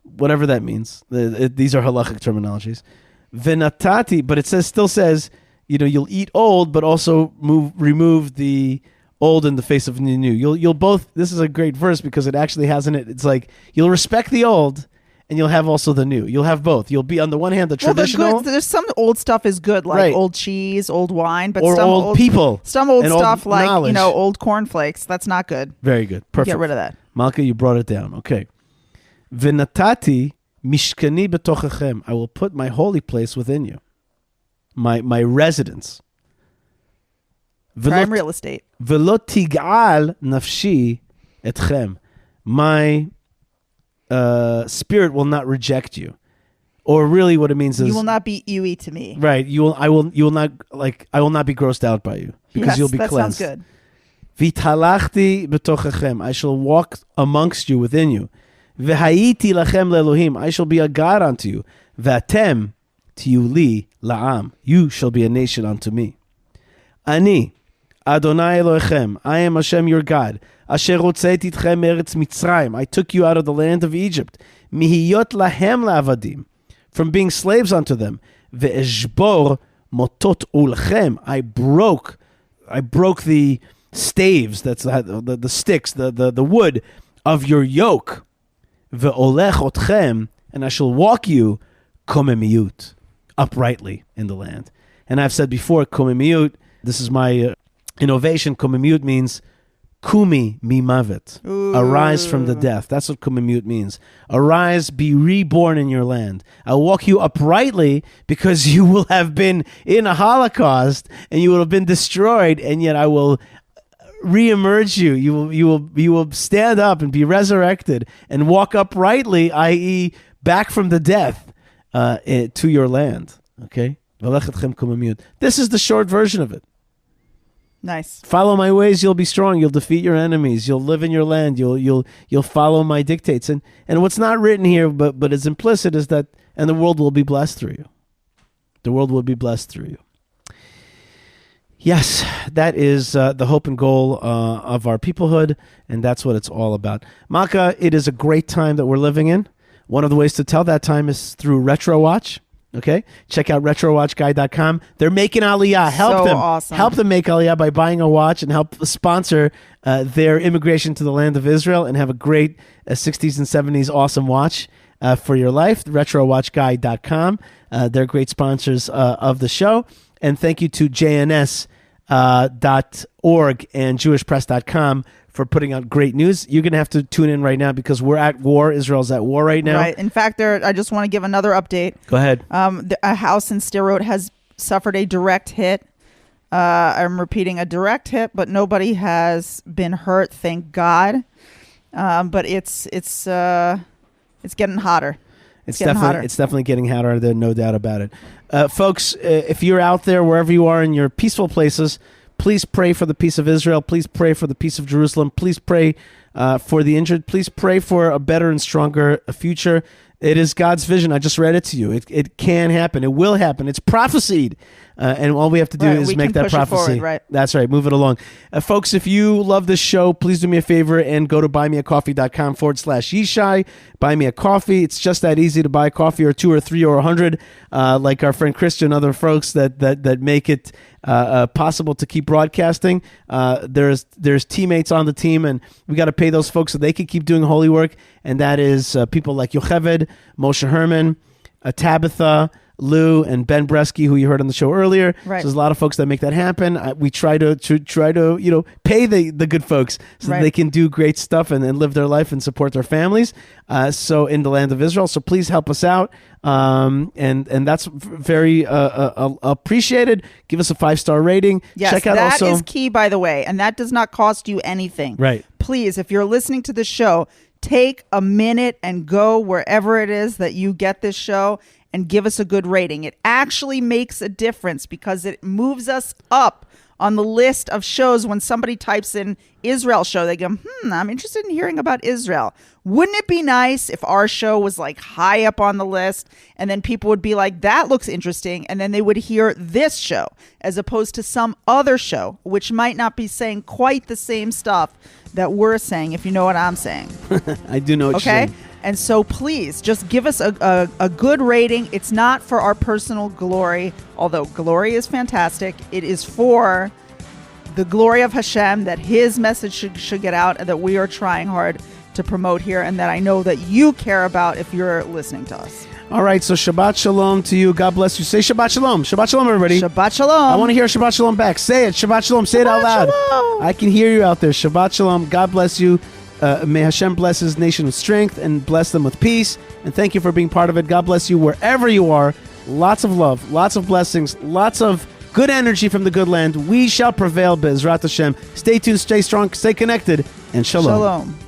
A: Whatever that means. These are halachic terminologies. Venatati, but it still says, you'll eat old, but also remove the old in the face of the new. You'll both. This is a great verse because it actually has in it. It's like you'll respect the old. And you'll have also the new. You'll have both. You'll be on the one hand the traditional.
B: There's some old stuff is good, like
A: right.
B: Old cheese, old wine, but
A: or
B: some
A: old people.
B: Some old stuff
A: old
B: like
A: knowledge.
B: Old cornflakes. That's not good.
A: Very good. Perfect.
B: Get rid of that.
A: Malka, you brought it down. Okay. V'natati mishkani betochachem. I will put my holy place within you. My residence.
B: Prime real estate.
A: V'lo tig'al nafshi etchem. My spirit will not reject you, or really, what it means is
B: you will not be ewy to me.
A: Right? I will not be grossed out by you because you'll be cleansed.
B: That sounds good.
A: V'talachti betochachem. I shall walk amongst you, within you. V'hayiti lachem leElohim. I shall be a God unto you. V'atem tiyuli la'am. You shall be a nation unto me. Ani Adonai Elohechem. I am Hashem your God. Asher hotzeti etchem me'eretz Mitzrayim. I took you out of the land of Egypt. Mihiyot lahem la'avadim. From being slaves unto them. Ve'eshbor motot ulchem. I broke the staves, that's the sticks, the wood of your yoke. Ve'olech otchem. And I shall walk you komemiyut, uprightly in the land. And I've said before, komemiyut, this is my innovation. Komemiyut means kumi mimavet, arise from the death. That's what kumimut means. Arise, be reborn in your land. I'll walk you uprightly because you will have been in a Holocaust and you will have been destroyed, and yet I will reemerge you. You will stand up and be resurrected and walk uprightly, i.e., back from the death to your land. Okay, this is the short version of it.
B: Nice.
A: Follow my ways, you'll be strong. You'll defeat your enemies. You'll live in your land. You'll follow my dictates. And what's not written here, but is implicit, is that, and the world will be blessed through you. The world will be blessed through you. Yes, that is the hope and goal of our peoplehood, and that's what it's all about. Maka, it is a great time that we're living in. One of the ways to tell that time is through Retro Watch. Okay, check out retrowatchguy.com. They're making Aliyah. Help them.
B: Awesome.
A: Help them make Aliyah by buying a watch, and help sponsor their immigration to the land of Israel and have a great 60s and 70s awesome watch for your life. RetroWatchGuide.com. They're great sponsors of the show. And thank you to JNS.org and JewishPress.com for putting out great news. You're going to have to tune in right now because we're at war. Israel's at war right now.
B: Right. In fact, I just want to give another update.
A: Go ahead.
B: A house in Sderot has suffered a direct hit. I'm repeating, a direct hit, but nobody has been hurt, thank God. But it's getting hotter.
A: It's definitely getting hotter. There's no doubt about it. Folks, if you're out there, wherever you are in your peaceful places, please pray for the peace of Israel. Please pray for the peace of Jerusalem. Please pray for the injured. Please pray for a better and stronger future. It is God's vision. I just read it to you. It can happen. It will happen. It's prophesied. And all we have to do is make that prophecy.
B: Forward, right.
A: That's right. Move it along. Folks, if you love this show, please do me a favor and go to buymeacoffee.com/Yishai. Buy me a coffee. It's just that easy to buy coffee, or 2 or 3 or 100, like our friend Christian and other folks that make it possible to keep broadcasting. There's teammates on the team, and we got to pay those folks so they can keep doing holy work. And that is people like Yocheved, Moshe Herman, Tabitha, Lou, and Ben Bresky, who you heard on the show earlier.
B: Right.
A: So there's a lot of folks that make that happen. We try to pay the good folks so that they can do great stuff and live their life and support their families. So in the land of Israel. So please help us out. And that's very appreciated. Give us a 5-star rating.
B: Yes,
A: check out
B: that is key, by the way, and that does not cost you anything.
A: Right.
B: Please, if you're listening to the show, take a minute and go wherever it is that you get this show and give us a good rating. It actually makes a difference because it moves us up on the list of shows. When somebody types in Israel show, they go, I'm interested in hearing about Israel. Wouldn't it be nice if our show was like high up on the list, and then people would be like, that looks interesting, and then they would hear this show as opposed to some other show, which might not be saying quite the same stuff that we're saying, if you know what I'm saying.
A: I do know what you're saying.
B: And so please just give us a good rating. It's not for our personal glory, although glory is fantastic. It is for the glory of Hashem, that his message should get out, and that we are trying hard to promote here, and that I know that you care about if you're listening to us.
A: All right, so Shabbat Shalom to you. God bless you. Say Shabbat Shalom. Shabbat Shalom, everybody.
B: Shabbat Shalom.
A: I want to hear Shabbat Shalom back. Say it. Shabbat Shalom. Say it out loud.
B: Shalom.
A: I can hear you out there. Shabbat Shalom. God bless you. May Hashem bless his nation with strength and bless them with peace. And thank you for being part of it. God bless you wherever you are. Lots of love, lots of blessings, lots of good energy from the good land. We shall prevail, Be'ezrat Hashem. Stay tuned, stay strong, stay connected, and shalom.
B: Shalom.